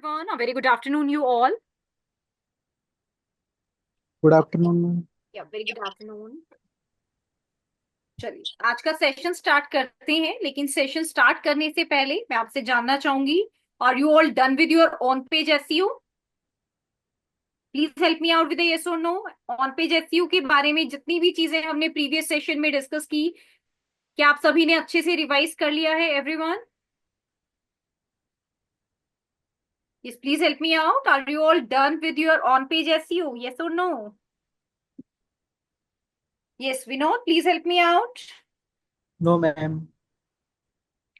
everyone. A very good afternoon, you all. Good afternoon ma'am. Yeah, very good afternoon. चलिए आज का session start करते हैं, लेकिन सेशन स्टार्ट करने से पहले मैं आपसे जानना चाहूंगी, are you all done with your on page SEO? Please help me out with yes और नो। ऑन पेज एसईओ के बारे में जितनी भी चीजें हमने प्रीवियस सेशन में डिस्कस की, क्या आप सभी ने अच्छे से रिवाइज कर लिया है everyone? Yes, please help me out, are you all done with your on page SEO? Yes और no? Yes Vinod, please help me out. No ma'am.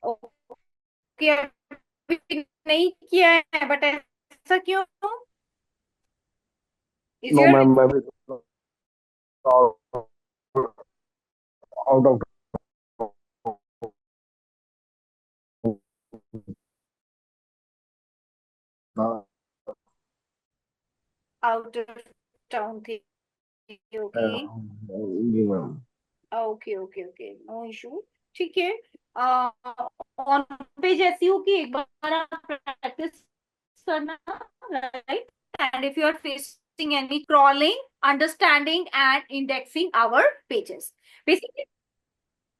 कि अभी नहीं किया है, बट ऐसा क्यों? इज नो योर मैम, मैं भी out of out of town थे? ओके जी ma'am. Okay okay okay, no issue. ठीक है। ऑन पेज एसईओ की एक बार आप प्रैक्टिस करना, right? And if you are facing any crawling, understanding and indexing our pages. Basically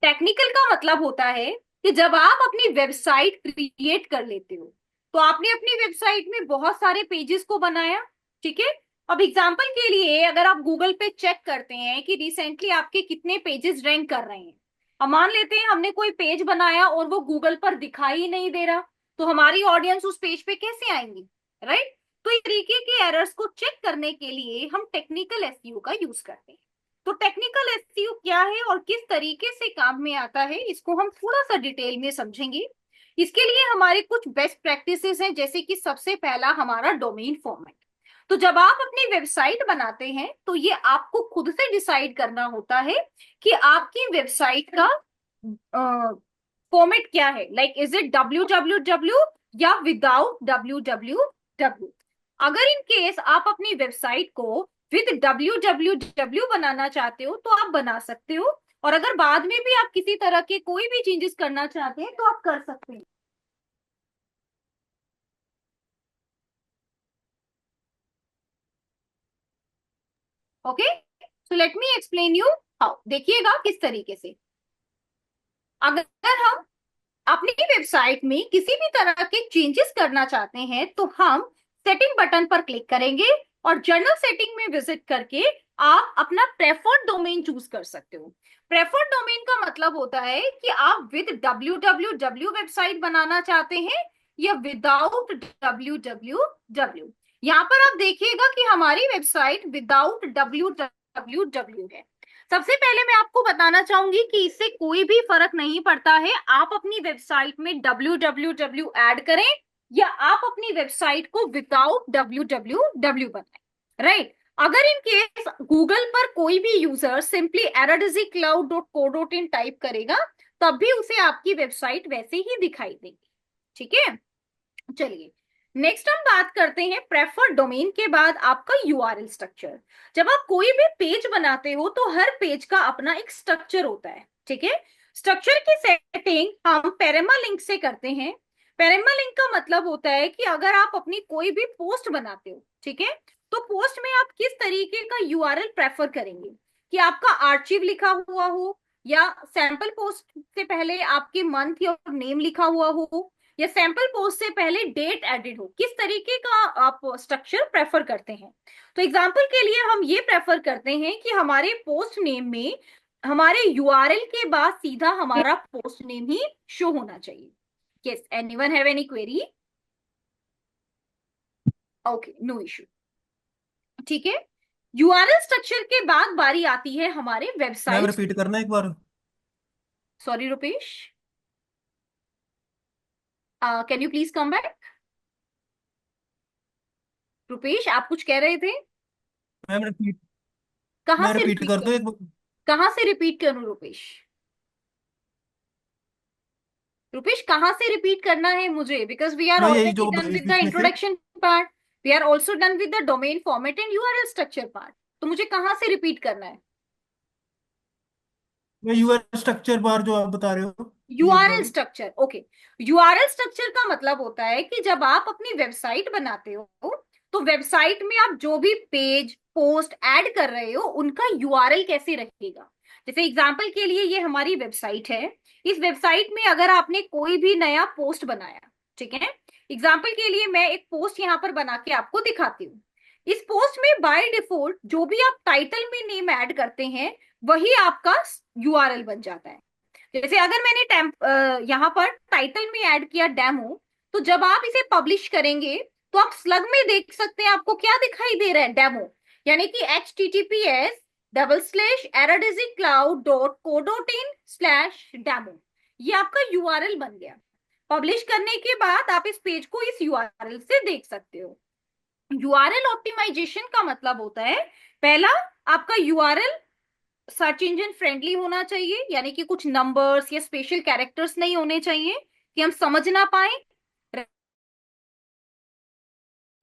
technical का मतलब होता है कि जब आप अपनी वेबसाइट क्रिएट कर लेते हो, तो आपने अपनी वेबसाइट में बहुत सारे पेजेस को बनाया। ठीक है। अब एग्जांपल के लिए अगर आप गूगल पे चेक करते हैं कि रिसेंटली आपके कितने पेजेस रैंक कर रहे हैं, अब मान लेते हैं हमने कोई पेज बनाया और वो गूगल पर दिखाई ही नहीं दे रहा, तो हमारी ऑडियंस उस पेज पे कैसे आएंगी, राइट? तो इस तरीके के एरर्स को चेक करने के लिए हम टेक्निकल एसईओ का यूज करते हैं। तो टेक्निकल एसईओ क्या है और किस तरीके से काम में आता है, इसको हम थोड़ा सा डिटेल में समझेंगे। इसके लिए हमारे कुछ बेस्ट प्रैक्टिसेस हैं, जैसे कि सबसे पहला हमारा डोमेन फॉर्मेट। तो जब आप अपनी वेबसाइट बनाते हैं, तो ये आपको खुद से डिसाइड करना होता है कि आपकी वेबसाइट का फॉर्मेट क्या है। लाइक इज इट www या विदाउट www? अगर इन केस आप अपनी वेबसाइट को विद www बनाना चाहते हो, तो आप बना सकते हो, और अगर बाद में भी आप किसी तरह के कोई भी चेंजेस करना चाहते हैं, तो आप कर सकते हैं। Okay, so let me explain you how. देखिएगा किस तरीके से। अगर हम अपनी वेबसाइट में किसी भी तरह के चेंजेस करना चाहते हैं, तो हम सेटिंग बटन पर क्लिक करेंगे और जनरल सेटिंग में विजिट करके आप अपना प्रेफर्ड डोमेन चूज कर सकते हो। प्रेफर्ड डोमेन का मतलब होता है कि आप विद www वेबसाइट बनाना चाहते हैं या विदाउट www। यहाँ पर आप देखिएगा कि हमारी वेबसाइट विदाउट www है। सबसे पहले मैं आपको बताना चाहूंगी कि इससे कोई भी फर्क नहीं पड़ता है, आप अपनी वेबसाइट में www ऐड करें या आप अपनी वेबसाइट को विदाउट www बनाएं, राइट? अगर इन केस गूगल पर कोई भी यूजर सिंपली errordycloud.co.in टाइप करेगा, तब भी उसे आपकी वेबसाइट वैसे ही दिखाई देगी। ठीक है। चलिए नेक्स्ट हम बात करते हैं प्रेफर्ड डोमेन के बाद आपका यूआरएल स्ट्रक्चर। जब आप कोई भी पेज बनाते हो, तो हर पेज का अपना एक स्ट्रक्चर होता है। ठीक है। स्ट्रक्चर की सेटिंग हम पेरेमा लिंक से करते हैं। पेरेमा लिंक का मतलब होता है कि अगर आप अपनी कोई भी पोस्ट बनाते हो, ठीक है, तो पोस्ट में आप किस तरीके का यूआरएल प्रेफर करेंगे, कि आपका आर्चिव लिखा हुआ हो, या सैंपल पोस्ट से पहले आपके मंथ या नेम लिखा हुआ हो, या सैंपल पोस्ट से पहले डेट एडिड हो, किस तरीके का आप स्ट्रक्चर प्रेफर करते हैं? तो एग्जांपल के लिए हम ये प्रेफर करते हैं कि हमारे पोस्ट नेम में हमारे यूआरएल के बाद सीधा हमारा पोस्ट नेम ही शो होना चाहिए। Yes, anyone have any query? Okay, no issue. ठीक है। यूआरएल स्ट्रक्चर के बाद बारी आती है हमारे मैम वेबसाइट। रिपीट करना एक बार। Sorry Rupesh, can you please come back? Rupesh, आप कुछ कह रहे थे? Ma'am repeat. कहाँ मैं से रिपीट रिपीट कर करूं? दो एक बार। कहाँ से रिपीट करूं रुपेश? रुपेश, कहाँ से रिपीट करना है मुझे? बिकॉज वी आर मैं यही ऑलरेडी जो डन विद द इसमें से। Introduction part, we are also done with the domain format and URL structure part. तो मुझे कहाँ से रिपीट करना है? मैं यूआर स्ट्रक्चर बार जो आप बता रहे हो, ये यूआरएल बताओ। Structure, okay. यूआरएल स्ट्रक्चर का मतलब होता है कि जब आप अपनी वेबसाइट बनाते हो तो वेबसाइट में आप जो भी पेज पोस्ट ऐड कर रहे हो उनका यूआरएल कैसे रहेगा। जैसे एग्जांपल के लिए ये हमारी वेबसाइट है। इस वेबसाइट में अगर आपने कोई भी नया पोस्ट बनाया, ठीक है, एग्जांपल के लिए मैं एक पोस्ट यहाँ पर बना के आपको दिखाती हूँ। इस पोस्ट में बाय डिफॉल्ट जो भी आप टाइटल में नेम ऐड करते हैं वही आपका यूआरएल बन जाता है। जैसे अगर मैंने यहाँ पर टाइटल में ऐड किया डेमो, तो जब आप इसे पब्लिश करेंगे तो आप स्लग में देख सकते हैं आपको क्या दिखाई दे रहा है, डेमो। यानी कि https://eradicicloud.co.in/demo, ये आपका यूआरएल बन गया। पब्लिश करने के बाद आप इस पेज को इस यूआरएल से देख सकते हो। यूआरएल ऑप्टिमाइजेशन का मतलब होता है, पहला, आपका यूआरएल सर्च इंजन फ्रेंडली होना चाहिए, यानी कि कुछ नंबर्स या स्पेशल कैरेक्टर्स नहीं होने चाहिए कि हम समझ ना पाए,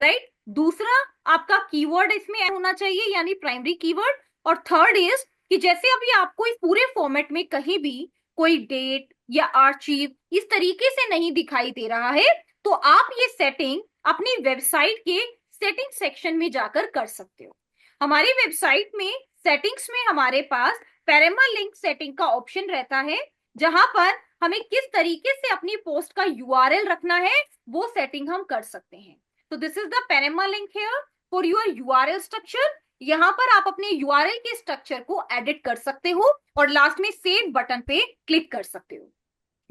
राइट। दूसरा, आपका कीवर्ड इसमें ऐड होना चाहिए, यानी प्राइमरी कीवर्ड। और थर्ड इज कि जैसे अभी आपको इस पूरे फॉर्मेट में कहीं भी कोई डेट या आर्चीव इस तरीके से नहीं दिखाई दे रहा है, तो आप ये सेटिंग अपनी वेबसाइट के सेटिंग सेक्शन में जाकर कर सकते हो। हमारी वेबसाइट में सेटिंग्स में हमारे पास पैरामा लिंक सेटिंग का ऑप्शन रहता है, जहां पर हमें किस तरीके से अपनी पोस्ट का यूआरएल रखना है वो सेटिंग हम कर सकते हैं। तो this is the permalink here for your URL structure. यहाँ पर आप अपने यूआरएल के स्ट्रक्चर को एडिट कर सकते हो और लास्ट में सेव बटन पे क्लिक कर सकते हो,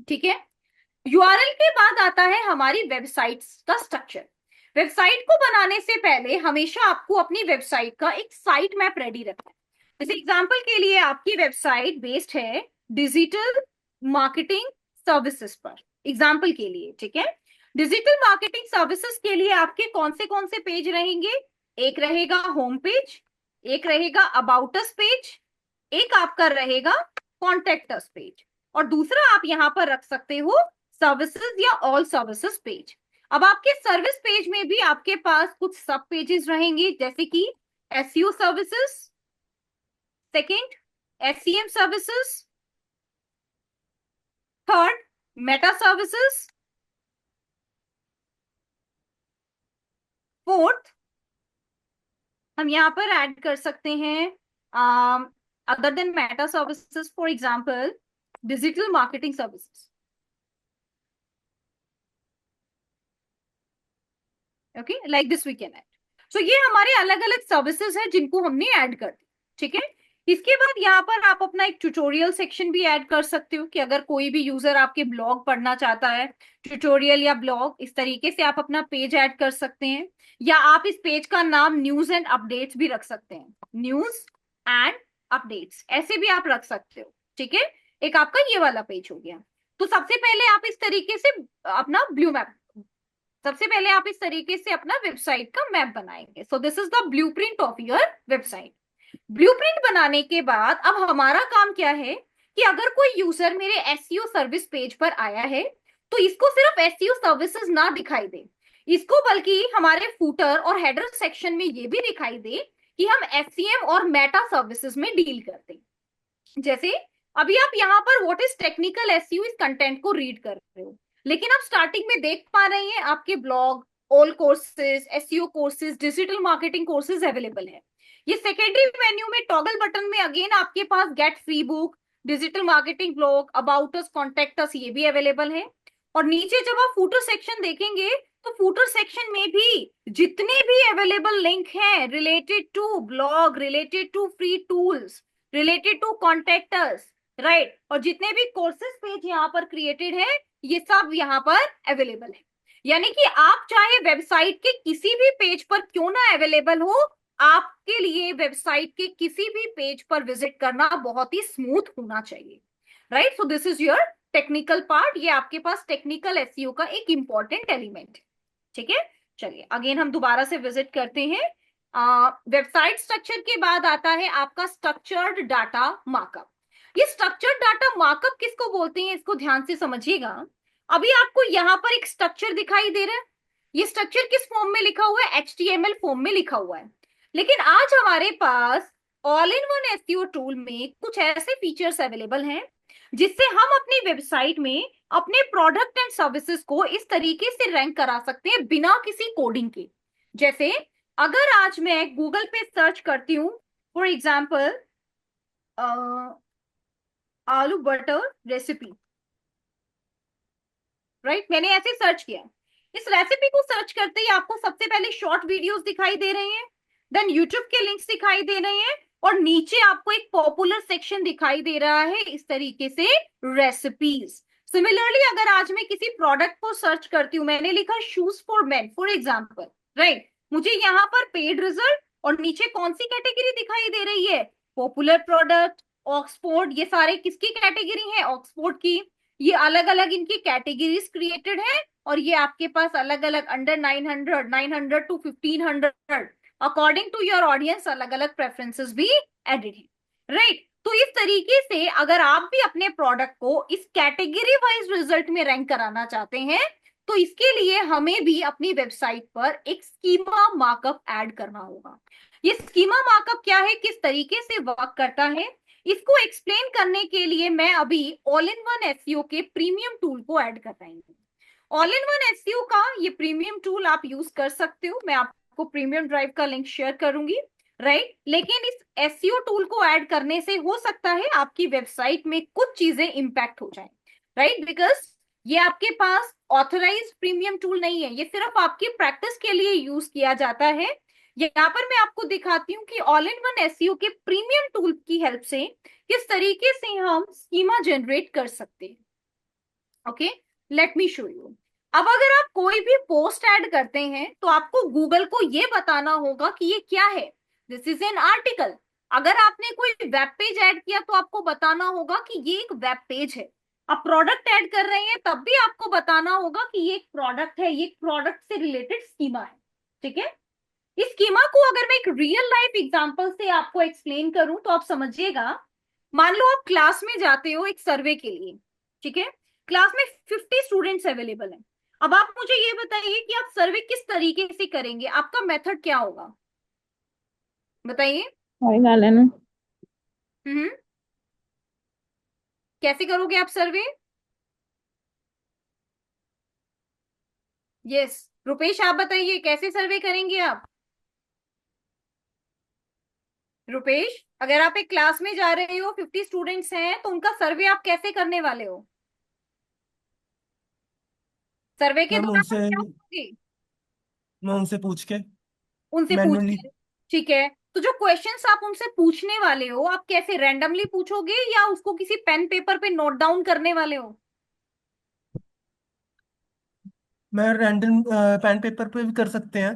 ठीक है। यूआरएल के बाद आता है हमारी वेबसाइट का स्ट्रक्चर। वेबसाइट को बनाने से पहले हमेशा आपको अपनी वेबसाइट का एक साइट मैप रेडी रखना है। जैसे एग्जांपल के लिए आपकी वेबसाइट बेस्ड है डिजिटल मार्केटिंग सर्विसेज पर, एग्जांपल के लिए, ठीक है। डिजिटल मार्केटिंग सर्विसेज के लिए आपके कौन से पेज रहेंगे? एक रहेगा होम पेज, एक रहेगा अबाउट अस पेज, एक आपका रहेगा कॉन्टेक्ट अस पेज, और दूसरा आप यहां पर रख सकते हो सर्विसेज या ऑल सर्विसेज पेज। अब आपके सर्विस पेज में भी आपके पास कुछ सब पेजेस रहेंगे, जैसे कि SEO services, second SEM services, third meta services, fourth हम यहाँ पर ऐड कर सकते हैं other than meta services, for example digital marketing services. Okay, like this we can add. So ये हमारे अलग अलग सर्विसेज हैं जिनको हमने ऐड कर दी, ठीक है। इसके बाद यहाँ पर आप अपना एक ट्यूटोरियल सेक्शन भी ऐड कर सकते हो कि अगर कोई भी यूजर आपके ब्लॉग पढ़ना चाहता है, ट्यूटोरियल या ब्लॉग, इस तरीके से आप अपना पेज ऐड कर सकते हैं। या आप इस पेज का नाम न्यूज एंड अपडेट्स भी रख सकते हैं, न्यूज एंड अपडेट्स ऐसे भी आप रख सकते हो, ठीक है। एक आपका ये वाला पेज हो गया। तो सबसे पहले आप इस तरीके से अपना ब्लू मैप, सबसे पहले आप इस तरीके से अपना वेबसाइट का मैप बनाएंगे। So this is the blueprint of your website. Blueprint बनाने के बाद अब हमारा काम क्या है कि अगर कोई यूजर मेरे एसईओ सर्विस पेज पर आया है तो इसको सिर्फ एसईओ सर्विसेज ना दिखाई दे, इसको बल्कि हमारे फूटर और हेडर सेक्शन में ये भी दिखाई दे कि हम एसईएम और मेटा सर्विसेज में डील करते हैं। जैसे अभी आप यहाँ पर व्हाट इज टेक्निकल एसईओ इस कंटेंट को रीड कर रहे हो, लेकिन आप स्टार्टिंग में देख पा रहे हैं आपके blog all courses, SEO courses, digital marketing courses available है। ये सेकेंडरी मेन्यू में टॉगल बटन में अगेन आपके पास get free book, digital marketing blog, about us, contact us, ये भी अवेलेबल है। और नीचे जब आप फूटर सेक्शन देखेंगे तो फूटर सेक्शन में भी जितने भी अवेलेबल लिंक हैं related to blog, related to free tools, related to contractors, right, और जितने भी कोर्सेज पेज यहाँ पर क्रिएटेड है ये सब यहाँ पर अवेलेबल है। यानी कि आप चाहे वेबसाइट के किसी भी पेज पर क्यों ना अवेलेबल हो, आपके लिए वेबसाइट के किसी भी पेज पर विजिट करना बहुत ही स्मूथ होना चाहिए, right. So this is your technical part, ये आपके पास टेक्निकल एसईओ का एक इंपॉर्टेंट एलिमेंट है, ठीक है। चलिए अगेन हम दोबारा से विजिट करते हैं। वेबसाइट स्ट्रक्चर के बाद आता है आपका स्ट्रक्चर्ड डाटा मार्कअप। ये स्ट्रक्चर्ड डाटा मार्कअप किसको बोलते हैं इसको ध्यान से समझिएगा। अभी आपको यहाँ पर एक स्ट्रक्चर दिखाई दे रहा है, ये स्ट्रक्चर किस फॉर्म में लिखा हुआ है? HTML फॉर्म में लिखा हुआ है। लेकिन आज हमारे पास all in one SEO tool में कुछ ऐसे फीचर्स अवेलेबल हैं जिससे हम अपनी वेबसाइट में अपने प्रोडक्ट एंड सर्विसेज को इस तरीके से रैंक करा सकते हैं बिना किसी कोडिंग के। जैसे अगर आज मैं गूगल पे सर्च करती हूँ फॉर एग्जाम्पल आलू बटर रेसिपी, राइट, मैंने ऐसे सर्च किया। इस रेसिपी को सर्च करते ही आपको सबसे पहले शॉर्ट वीडियोस दिखाई दे रहे हैं, देन यूट्यूब के लिंक्स दिखाई दे रहे हैं, और नीचे आपको एक पॉपुलर सेक्शन दिखाई दे रहा है इस तरीके से, रेसिपीज। सिमिलरली अगर आज मैं किसी प्रोडक्ट को सर्च करती हूँ, मैंने लिखा shoes for main for example, right, मुझे यहाँ पर पेड रिजल्ट और नीचे कौन सी कैटेगरी दिखाई दे रही है, पॉपुलर प्रोडक्ट, ऑक्सफोर्ड, ये सारे किसकी कैटेगरी है, ऑक्सफोर्ड की। ये अलग अलग इनकी कैटेगरीज क्रिएटेड है, और ये आपके पास अलग अलग under 900, 900 to 1500 according to your audience अलग अलग प्रेफरेंसेस भी एडेड है, राइट। तो इस तरीके से अगर आप भी अपने प्रोडक्ट को इस कैटेगरी वाइज रिजल्ट में रैंक कराना चाहते हैं, तो इसके लिए हमें भी अपनी वेबसाइट पर एक स्कीमा मार्कअप ऐड करना होगा। ये स्कीमा मार्कअप क्या है, किस तरीके से वर्क करता है, इसको एक्सप्लेन करने के लिए मैं अभी ऑल इन वन एसईओ के प्रीमियम टूल को ऐड कर रही हूँ। ऑल इन वन एसईओ का ये प्रीमियम टूल आप यूज कर सकते हो, मैं आपको प्रीमियम ड्राइव का लिंक शेयर करूंगी, राइट। लेकिन इस एसईओ टूल को ऐड करने से हो सकता है आपकी वेबसाइट में कुछ चीजें इंपैक्ट हो जाए, राइट, बिकॉज ये आपके पास ऑथराइज्ड प्रीमियम टूल नहीं है, ये सिर्फ आपकी प्रैक्टिस के लिए यूज किया जाता है। यहाँ पर मैं आपको दिखाती हूँ कि ऑल इन वन एसईओ के प्रीमियम टूल की हेल्प से किस तरीके से हम स्कीमा जनरेट कर सकते हैं। Okay, late me show you. अब अगर आप कोई भी पोस्ट ऐड करते हैं तो आपको गूगल को ये बताना होगा कि ये क्या है, दिस इज एन आर्टिकल। अगर आपने कोई वेब पेज ऐड किया तो आपको बताना होगा कि ये एक वेब पेज है। आप प्रोडक्ट ऐड कर रहे हैं तब भी आपको बताना होगा कि ये एक प्रोडक्ट है, ये एक प्रोडक्ट से रिलेटेड स्कीमा है, ठीक है। इस स्कीमा को अगर मैं एक रियल लाइफ एग्जांपल से आपको एक्सप्लेन करूं तो आप समझिएगा। मान लो आप क्लास में जाते हो एक सर्वे के लिए, ठीक है, क्लास में 50 स्टूडेंट्स अवेलेबल हैं। अब आप मुझे ये बताइए कि आप सर्वे किस तरीके से करेंगे, आपका मेथड क्या होगा, बताइए। वही गाल है ना। हम्म, कैसे करोगे आप सर्वे? यस, रुपेश आप बताइए कैसे सर्वे करेंगे आप। रुपेश, अगर आप एक क्लास में जा रहे हो, 50 स्टूडेंट्स हैं, तो उनका सर्वे आप कैसे करने वाले हो? सर्वे के मैम दौरान आप उनसे क्या करोगे? मैं उनसे पूछ के उनसे पूछ मैन्युअली। के, ठीक है। तो जो क्वेश्चंस आप उनसे पूछने वाले हो, आप कैसे रैंडमली पूछोगे या उसको किसी पेन पेपर पे नोट डाउन करने वाले हो? मैं रैंडम पेन पेपर पे भी कर सकते हैं।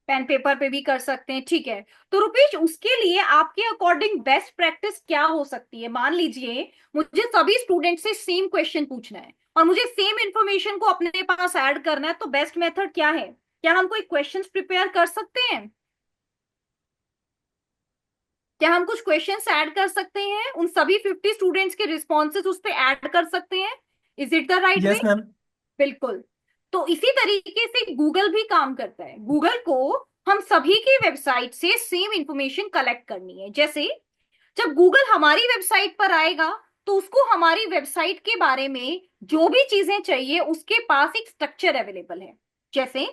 पेन पेपर पे भी कर सकते हैं, ठीक है। तो रुपेश, उसके लिए आपके अकॉर्डिंग बेस्ट प्रैक्टिस क्या हो सकती है? मान लीजिए मुझे सभी स्टूडेंट से सेम क्वेश्चन पूछना है और मुझे सेम इंफॉर्मेशन को अपने पास ऐड करना है, तो बेस्ट मेथड क्या है? क्या हम कोई क्वेश्चंस प्रिपेयर कर सकते हैं? क्या हम कुछ क्वेश्चंस ऐड कर सकते हैं, उन सभी 50 स्टूडेंट्स के रिस्पॉन्सेज उस पर ऐड कर सकते हैं? Is it the right way? Yes ma'am. बिल्कुल। तो इसी तरीके से गूगल भी काम करता है। गूगल को हम सभी की वेबसाइट से सेम इंफॉर्मेशन कलेक्ट करनी है। जैसे जब गूगल हमारी वेबसाइट पर आएगा तो उसको हमारी वेबसाइट के बारे में जो भी चीजें चाहिए उसके पास एक स्ट्रक्चर अवेलेबल है। जैसे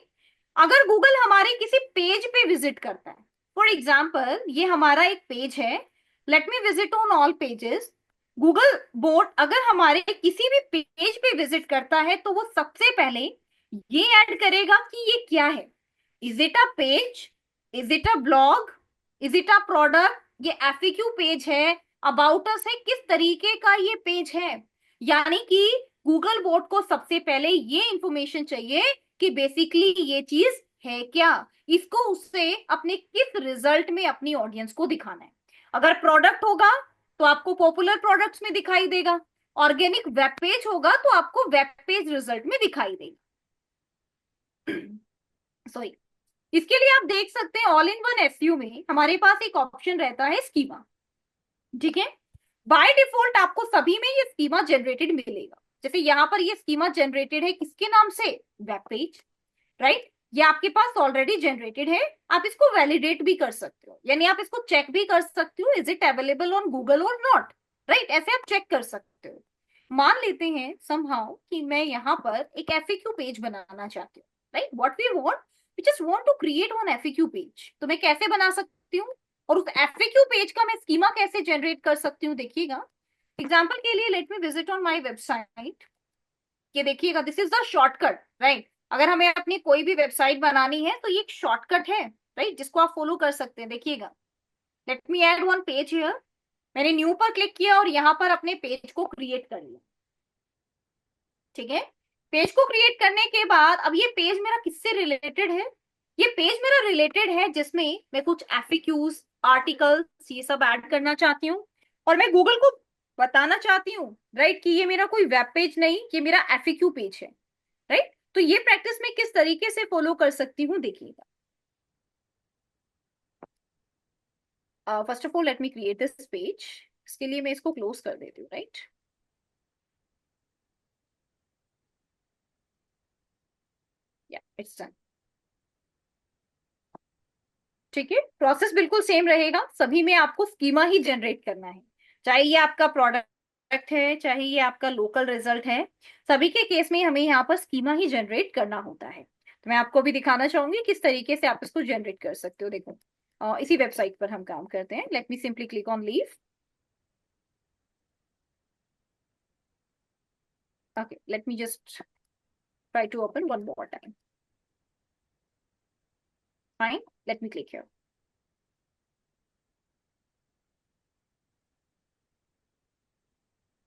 अगर गूगल हमारे किसी पेज पे विजिट करता है, फॉर एग्जाम्पल ये हमारा एक पेज है, let me visit on all pages. Google boat अगर हमारे किसी भी पेज पे विजिट करता है तो वो सबसे पहले ये ऐड करेगा कि ये क्या है, is it a page, is it a blog, is it a product, ये एफएक्यू पेज है, अबाउट अस है, किस तरीके का ये पेज है। यानी कि गूगल बोट को सबसे पहले ये इंफॉर्मेशन चाहिए कि बेसिकली ये चीज है क्या, इसको उससे अपने किस रिजल्ट में अपनी ऑडियंस को दिखाना है। अगर प्रोडक्ट होगा तो आपको पॉपुलर प्रोडक्ट्स में दिखाई देगा, ऑर्गेनिक वेब पेज होगा तो आपको वेब पेज रिजल्ट में दिखाई देगा। सॉरी, इसके लिए आप देख सकते हैं ऑल इन वन एसईओ में हमारे पास एक ऑप्शन रहता है स्कीमा, ठीक है। बाय डिफॉल्ट आपको सभी में ये स्कीमा जनरेटेड मिलेगा। जैसे यहाँ पर ये स्कीमा जनरेटेड है किसके नाम से, वेब पेज, राइट। ये आपके पास ऑलरेडी जनरेटेड है। आप इसको वैलिडेट भी कर सकते हो, यानी आप इसको चेक भी कर सकते हो, is it available on Google और नॉट, राइट, ऐसे आप चेक कर सकते हो। मान लेते हैं समहाउ कि मैं यहाँ पर एक एफएक्यू पेज बनाना चाहती हूँ, right, what we want, we just want to create one FAQ page. तो मैं कैसे बना सकती हूँ, और उस एफएक्यू पेज का मैं स्कीमा कैसे जनरेट कर सकती हूँ, देखिएगा। एग्जाम्पल के लिए let me visit on my website. ये देखिएगा, this is the shortcut, right. अगर हमें अपनी कोई भी वेबसाइट बनानी है तो ये एक शॉर्टकट है, राइट, जिसको आप फॉलो कर सकते हैं। देखिएगा, late me add one page here. मैंने न्यू पर क्लिक किया और यहाँ पर अपने पेज को क्रिएट कर लिया, ठीक है। पेज को क्रिएट करने के बाद अब ये पेज मेरा किससे रिलेटेड है, ये पेज मेरा रिलेटेड है जिसमें मैं कुछ एफएक्यूज, आर्टिकल्स, ये सब ऐड करना चाहती हूँ, और मैं गूगल को बताना चाहती हूँ, राइट, कि ये मेरा कोई वेब पेज नहीं, ये मेरा एफएक्यू पेज है, राइट। तो ये प्रैक्टिस में किस तरीके से फॉलो कर सकती हूँ, देखिएगा। First of all let me create this page. इसके लिए मैं इसको क्लोज कर देती हूँ, राइट। या इट्स डन, ठीक है। प्रोसेस बिल्कुल सेम रहेगा, सभी में आपको स्कीमा ही जनरेट करना है, चाहे ये आपका प्रोडक्ट है, चाहे ये आपका लोकल रिजल्ट है, सभी के केस में हमें यहाँ पर स्कीमा ही जनरेट करना होता है। तो मैं आपको भी दिखाना चाहूंगी किस तरीके से आप इसको जनरेट कर सकते हो। देखो, इसी वेबसाइट पर हम काम करते हैं। Late me simply click on leave. Okay, let me just try to open one more time. Fine, let me click here.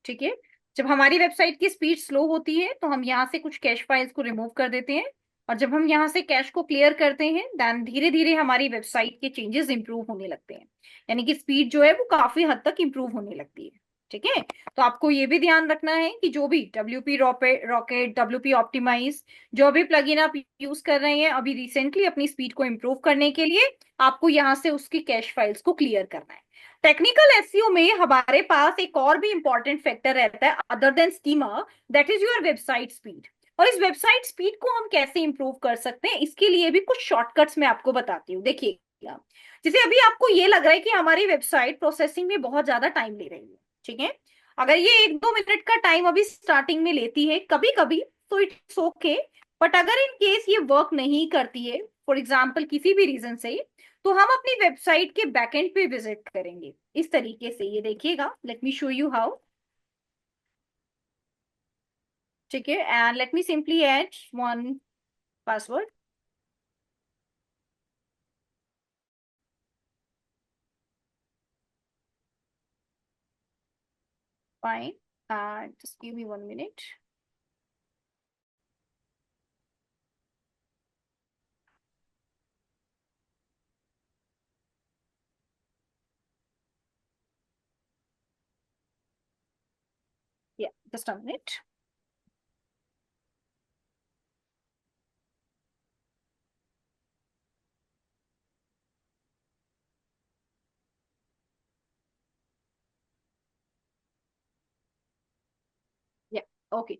ठीक है। जब हमारी वेबसाइट की स्पीड स्लो होती है तो हम यहाँ से कुछ कैश फाइल्स को रिमूव कर देते हैं, और जब हम यहाँ से कैश को क्लियर करते हैं देन धीरे धीरे हमारी वेबसाइट के चेंजेस इंप्रूव होने लगते हैं, यानी कि स्पीड जो है वो काफी हद तक इंप्रूव होने लगती है, ठीक है। तो आपको ये भी ध्यान रखना है कि जो भी WP रॉकेट, WP ऑप्टिमाइज, जो भी प्लगइन आप यूज कर रहे हैं अभी रिसेंटली अपनी स्पीड को इंप्रूव करने के लिए, आपको यहाँ से उसकी कैश फाइल्स को क्लियर करना है। टेक्निकल एसईओ में हमारे पास एक और भी इंपॉर्टेंट फैक्टर रहता है other than schema, that is your website speed. और इस वेबसाइट स्पीड को हम कैसे इंप्रूव कर सकते हैं, इसके लिए भी कुछ शॉर्टकट्स मैं आपको बताती हूँ। देखिएगा, जैसे अभी आपको ये लग रहा है कि हमारी वेबसाइट प्रोसेसिंग में बहुत ज्यादा टाइम ले रही है, ठीक है। अगर ये 1-2 मिनट का टाइम अभी स्टार्टिंग में लेती है कभी कभी, तो इट्स ओके। बट अगर इन केस ये वर्क नहीं करती है, फॉर एग्जाम्पल किसी भी रीजन से, तो हम अपनी वेबसाइट के बैकएंड पे विजिट करेंगे इस तरीके से। ये देखिएगा, late me show you how, ठीक है। And let me simply add one password. Fine, just give me 1 minute. Yeah, just a minute. Yeah, okay.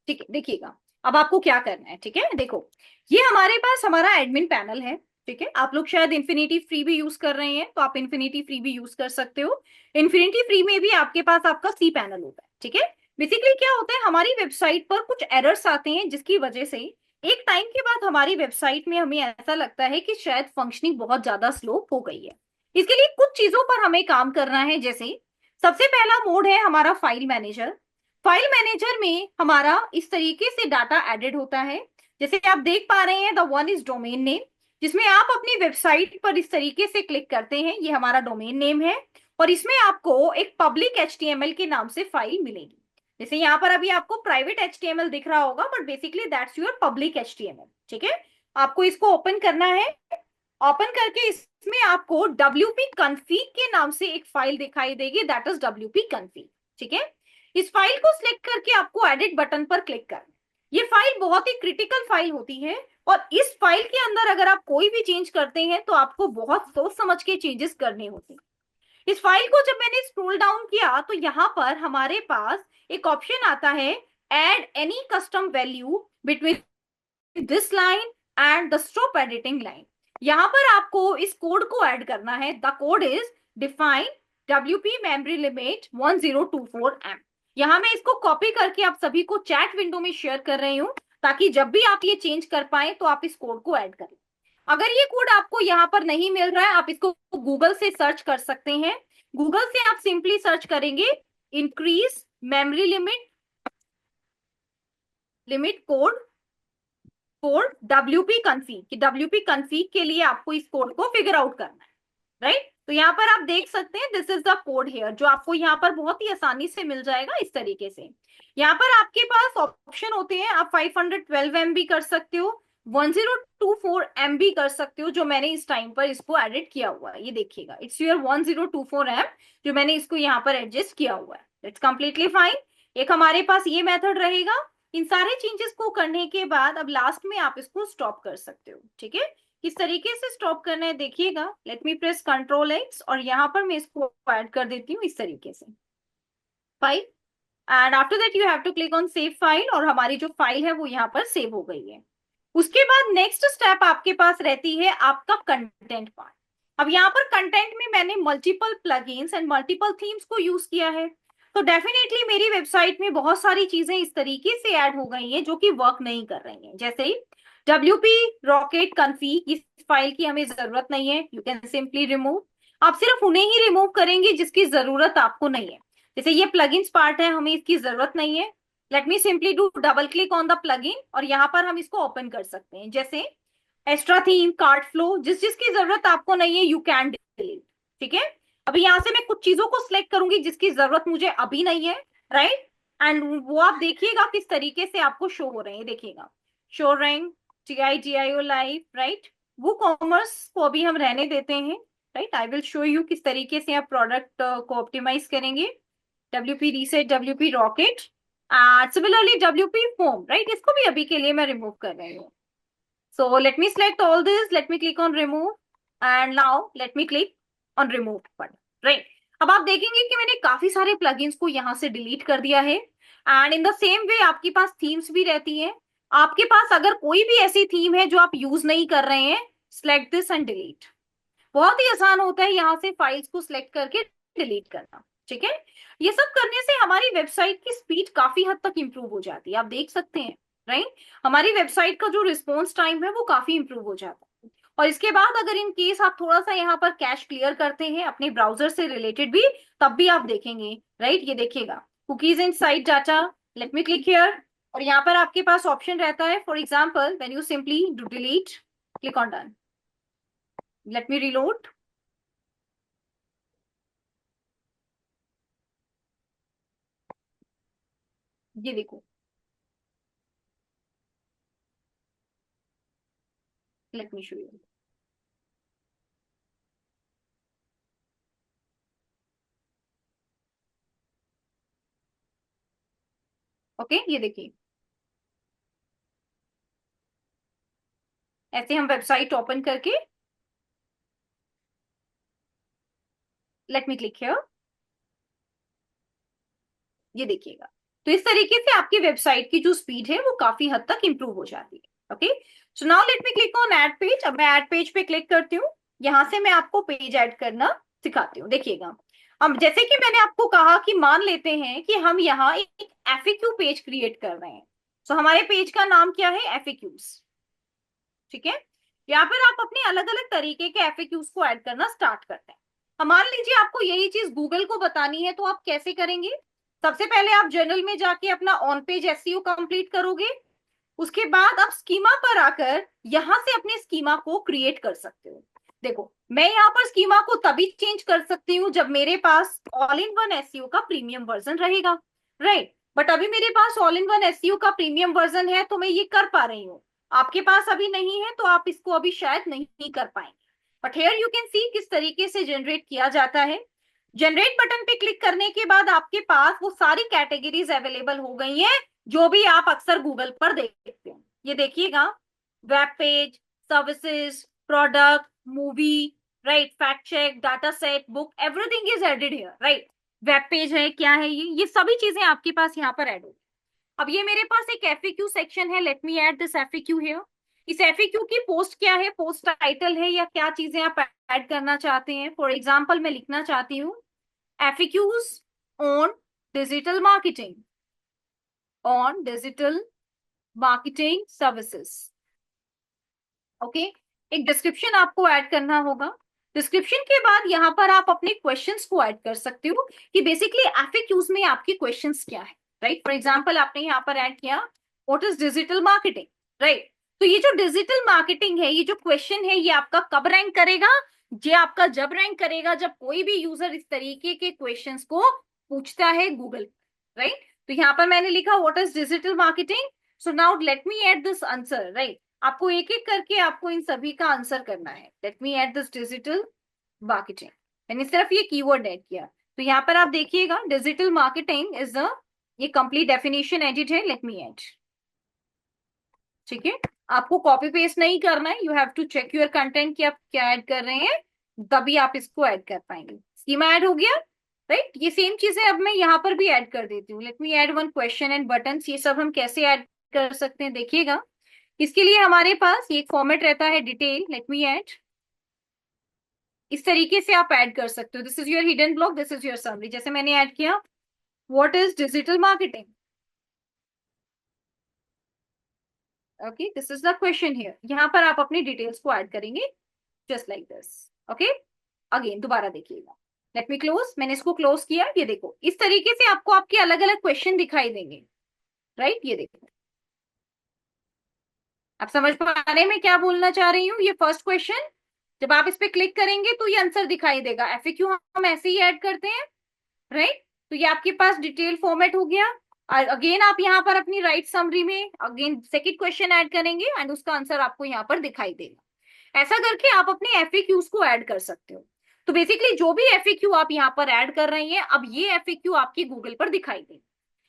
ठीक है, देखिएगा, अब आपको क्या करना है, ठीक है। देखो, ये हमारे पास हमारा एडमिन पैनल है, ठीक है। आप लोग शायद इन्फिनिटी फ्री भी यूज कर रहे हैं, तो आप इन्फिनिटी फ्री भी यूज कर सकते हो। इन्फिनिटी फ्री में भी आपके पास आपका सी पैनल होता है, ठीक है। बेसिकली क्या होता है, हमारी वेबसाइट पर कुछ एरर्स आते हैं जिसकी वजह से एक टाइम के बाद हमारी वेबसाइट में हमें ऐसा लगता है कि शायद फंक्शनिंग बहुत ज्यादा स्लो हो गई है। इसके लिए कुछ चीजों पर हमें काम करना है। जैसे सबसे पहला मोड है हमारा फाइल मैनेजर। फाइल मैनेजर में हमारा इस तरीके से डाटा एडेड होता है, जैसे आप देख पा रहे हैं, the one is domain name, जिसमें आप अपनी वेबसाइट पर इस तरीके से क्लिक करते हैं, ये हमारा डोमेन नेम है, और इसमें आपको एक पब्लिक HTML के नाम से फाइल मिलेगी। जैसे यहाँ पर अभी आपको प्राइवेट HTML दिख रहा होगा, but basically that's your public HTML, ठीक है। आपको इसको ओपन करना है। ओपन करके इसमें आपको WP config के नाम से एक फाइल दिखाई देगी, दैट इज WP config, ठीक है। इस फाइल को सिलेक्ट करके आपको एडिट बटन पर क्लिक करना है। ये फाइल बहुत ही क्रिटिकल फाइल होती है, और इस फाइल के अंदर अगर आप कोई भी चेंज करते हैं तो आपको बहुत सोच समझ के चेंजेस करने होते हैं। इस फाइल को जब मैंने स्क्रॉल डाउन किया तो यहाँ पर हमारे पास एक ऑप्शन आता है, add any custom value between this line and the stop editing line. यहां पर आपको इस कोड को ऐड करना है. The code is define WP memory limit 1024M. यहां मैं इसको कॉपी करके आप सभी को चैट विंडो में शेयर कर रही हूं, ताकि जब भी आप ये चेंज कर पाए तो आप इस कोड को ऐड करें. अगर ये कोड आपको यहाँ पर नहीं मिल रहा है, आप इसको गूगल से सर्च कर सकते हैं. गूगल से आप सिंपली सर्च करेंगे increase memory limit code WP config, कि WP कन्फिग के लिए आपको इस कोड को फिगर आउट करना है. राइट, तो यहाँ पर आप देख सकते हैं this is the code here, जो आपको यहाँ पर बहुत ही आसानी से मिल जाएगा इस तरीके से. यहाँ पर आपके पास ऑप्शन होते हैं, आप 512 MB कर सकते हो, 1024 MB कर सकते हो, जो मैंने इस टाइम पर इसको एडिट किया हुआ है. ये देखिएगा, इट्स योर 1024 M, जो मैंने इसको यहाँ पर एडजस्ट किया हुआ है. It's completely fine. एक हमारे पास ये मेथड रहेगा. इन सारे चेंजेस को करने के बाद अब लास्ट में आप इसको स्टॉप कर सकते हो. ठीक है, किस तरीके से स्टॉप करना है देखिएगा. लेट मी प्रेस Ctrl+X और यहाँ पर मैं इसको ऐड कर देती हूँ इस तरीके से. File, and after that you have to click on save file, और हमारी जो फाइल है वो यहाँ पर सेव हो गई है. उसके बाद नेक्स्ट स्टेप आपके पास रहती है आपका कंटेंट पार्ट. अब यहाँ पर कंटेंट में मैंने multiple plugins and multiple themes को यूज किया है, तो डेफिनेटली मेरी वेबसाइट में बहुत सारी चीजें इस तरीके से ऐड हो गई हैं जो कि वर्क नहीं कर रही हैं. जैसे ही WP रॉकेट कन्फिग, इस फाइल की हमें जरूरत नहीं है, यू कैन सिंपली रिमूव. आप सिर्फ उन्हें ही रिमूव करेंगे जिसकी जरूरत आपको नहीं है. जैसे ये प्लगइन्स पार्ट है, हमें इसकी जरूरत नहीं है. Let me simply do double click on the plugin और यहाँ पर हम इसको ओपन कर सकते हैं. जैसे एक्स्ट्रा थीम, कार्ड फ्लो, जिसकी जरूरत आपको नहीं है यू कैन डिलीट. ठीक है, अभी यहाँ से मैं कुछ चीजों को सिलेक्ट करूंगी जिसकी जरूरत मुझे अभी नहीं है. राइट, एंड वो आप देखिएगा किस तरीके से आपको शो हो रहे हैं. देखिएगा, show rank, TIGIO live, right. वो कॉमर्स को अभी हम रहने देते हैं. Right, I will show you किस तरीके से आप प्रोडक्ट को ऑप्टिमाइज करेंगे. WP reset, WP rocket, similarly WP foam. Right, इसको भी अभी के लिए मैं रिमूव कर रही हूँ. So let me select all this. Let me click on remove, and now let me click on remove button. Right. अब आप देखेंगे कि मैंने काफी सारे प्लगइन्स को यहाँ से डिलीट कर दिया है. And in the same way आपके पास थीम्स भी रहती हैं. आपके पास अगर कोई भी ऐसी थीम है जो आप यूज नहीं कर रहे हैं, select this and delete. बहुत ही आसान होता है यहाँ से फाइल्स को सिलेक्ट करके डिलीट करना. ठीक है, ये सब करने से हमारी वेबसाइट की स्पीड काफी हद तक इंप्रूव हो जाती है. आप देख सकते हैं, राइट, हमारी वेबसाइट का जो रिस्पॉन्स टाइम है वो काफी इंप्रूव हो जाता है. और इसके बाद अगर इन केस आप थोड़ा सा यहाँ पर कैश क्लियर करते हैं अपने ब्राउजर से रिलेटेड भी, तब भी आप देखेंगे. राइट, ये देखिएगा, cookies in site data. Let me click here, और यहाँ पर आपके पास ऑप्शन रहता है. For example, when you simply do delete, click on done. Let me reload. ये देखो, late me show you. Okay, ये देखिए, ऐसे हम वेबसाइट ओपन करके, लेट मी क्लिक हियर, ये देखिएगा. तो इस तरीके से आपकी वेबसाइट की जो स्पीड है वो काफी हद तक इंप्रूव हो जाती है. Okay, so now let me click on add page. अब मैं ऐड पेज पे क्लिक करती हूँ. यहां से मैं आपको पेज ऐड करना सिखाती हूँ. देखिएगा, अब जैसे कि मैंने आपको कहा कि मान लेते हैं कि हम यहाँ एक FAQ पेज क्रिएट कर रहे हैं. सो हमारे पेज का नाम क्या है? FAQs. ठीक है, यहाँ पर आप अपने अलग अलग तरीके के FAQs को ऐड करना स्टार्ट करते हैं. अब मान लीजिए आपको यही चीज गूगल को बतानी है, तो आप कैसे करेंगे? सबसे पहले आप जर्नल में जाके अपना ऑन पेज SEO कंप्लीट करोगे. उसके बाद आप स्कीमा पर आकर यहां से अपने स्कीमा को क्रिएट कर सकते हो. देखो, मैं यहाँ पर स्कीमा को तभी चेंज कर सकती हूँ जब मेरे पास ऑल इन वन SEO का प्रीमियम वर्जन रहेगा. राइट, बट अभी मेरे पास ऑल इन वन SEO का प्रीमियम वर्जन है, तो मैं ये कर पा रही हूँ. आपके पास अभी नहीं है तो आप इसको अभी शायद नहीं कर पाएंगे. But here you can see किस तरीके से जनरेट किया जाता है. जनरेट बटन पे क्लिक करने के बाद आपके पास वो सारी कैटेगरीज अवेलेबल हो गई हैं जो भी आप अक्सर गूगल पर देखते हैं. ये देखिएगा, web page, services, product, movie, right, fact check, data set, book, everything is added here. Right, web page है, क्या है ये सभी चीजें आपके पास यहाँ पर ऐड हो. अब ये मेरे पास एक एफएक्यू सेक्शन है, let me add this FAQ here. इस एफएक्यू की पोस्ट क्या है, पोस्ट टाइटल है या क्या चीजें आप ऐड करना चाहते हैं। फॉर एग्जाम्पल मैं लिखना चाहती हूँ FAQs on digital marketing, on digital marketing services. Okay, एक डिस्क्रिप्शन आपको ऐड करना होगा। डिस्क्रिप्शन के बाद यहाँ पर आप अपने क्वेश्चंस को ऐड कर सकते हो कि बेसिकली एफएक्यूज में आपके क्वेश्चंस क्या है, राइट। फॉर एग्जांपल आपने यहाँ पर ऐड किया what is digital marketing, right. तो ये जो डिजिटल मार्केटिंग है, ये जो क्वेश्चन है, ये आपका कब रैंक करेगा, ये आपका जब रैंक करेगा जब कोई भी यूजर इस तरीके के क्वेश्चंस को पूछता है गूगल, राइट। तो यहाँ पर मैंने लिखा what is digital marketing, so now let me add this answer, right. आपको एक एक करके आपको इन सभी का आंसर करना है। Let me add this digital marketing, मैंने सिर्फ ये कीवर्ड ऐड किया। तो यहाँ पर आप देखिएगा डिजिटल मार्केटिंग इज द, ये कंप्लीट डेफिनेशन एडिट है, लेट मी ऐड। ठीक है, आपको कॉपी पेस्ट नहीं करना है, you have to check your content कि आप क्या ऐड कर रहे हैं, तभी आप इसको ऐड कर पाएंगे। स्कीमा ऐड हो गया, राइट। ये सेम चीजें अब मैं यहाँ पर भी ऐड कर देती हूँ। Let me add one question and buttons. ये सब हम कैसे ऐड कर सकते हैं देखिएगा। इसके लिए हमारे पास ये एक फॉर्मेट रहता है डिटेल, लेट मी ऐड। इस तरीके से आप ऐड कर सकते हो, this is your hidden block, this is your summary. जैसे मैंने ऐड किया what is digital marketing, okay, this is the question here. यहाँ पर आप अपनी डिटेल्स को ऐड करेंगे just like this, okay. Again दोबारा देखिएगा, लेट मी क्लोज। मैंने इसको क्लोज किया, ये देखो इस तरीके से आपको आपके अलग अलग क्वेश्चन दिखाई देंगे, राइट। ये देखो, आप समझ पा रहे हैं मैं क्या बोलना चाह रही हूँ। ये फर्स्ट क्वेश्चन, जब आप इस पे क्लिक करेंगे तो ये आंसर दिखाई देगा। एफएक्यू हम ऐसे ही ऐड करते हैं, राइट। तो ये आपके पास डिटेल फॉर्मेट हो गया। अगेन आप यहाँ पर अपनी राइट समरी में अगेन सेकंड क्वेश्चन ऐड करेंगे एंड उसका आंसर आपको यहाँ पर दिखाई देगा। ऐसा करके आप अपने एफएक्यूज को ऐड कर सकते हो। तो बेसिकली जो भी एफएक्यू आप यहाँ पर ऐड कर रहे हैं, अब ये एफएक्यू आपकी गूगल पर दिखाई दे।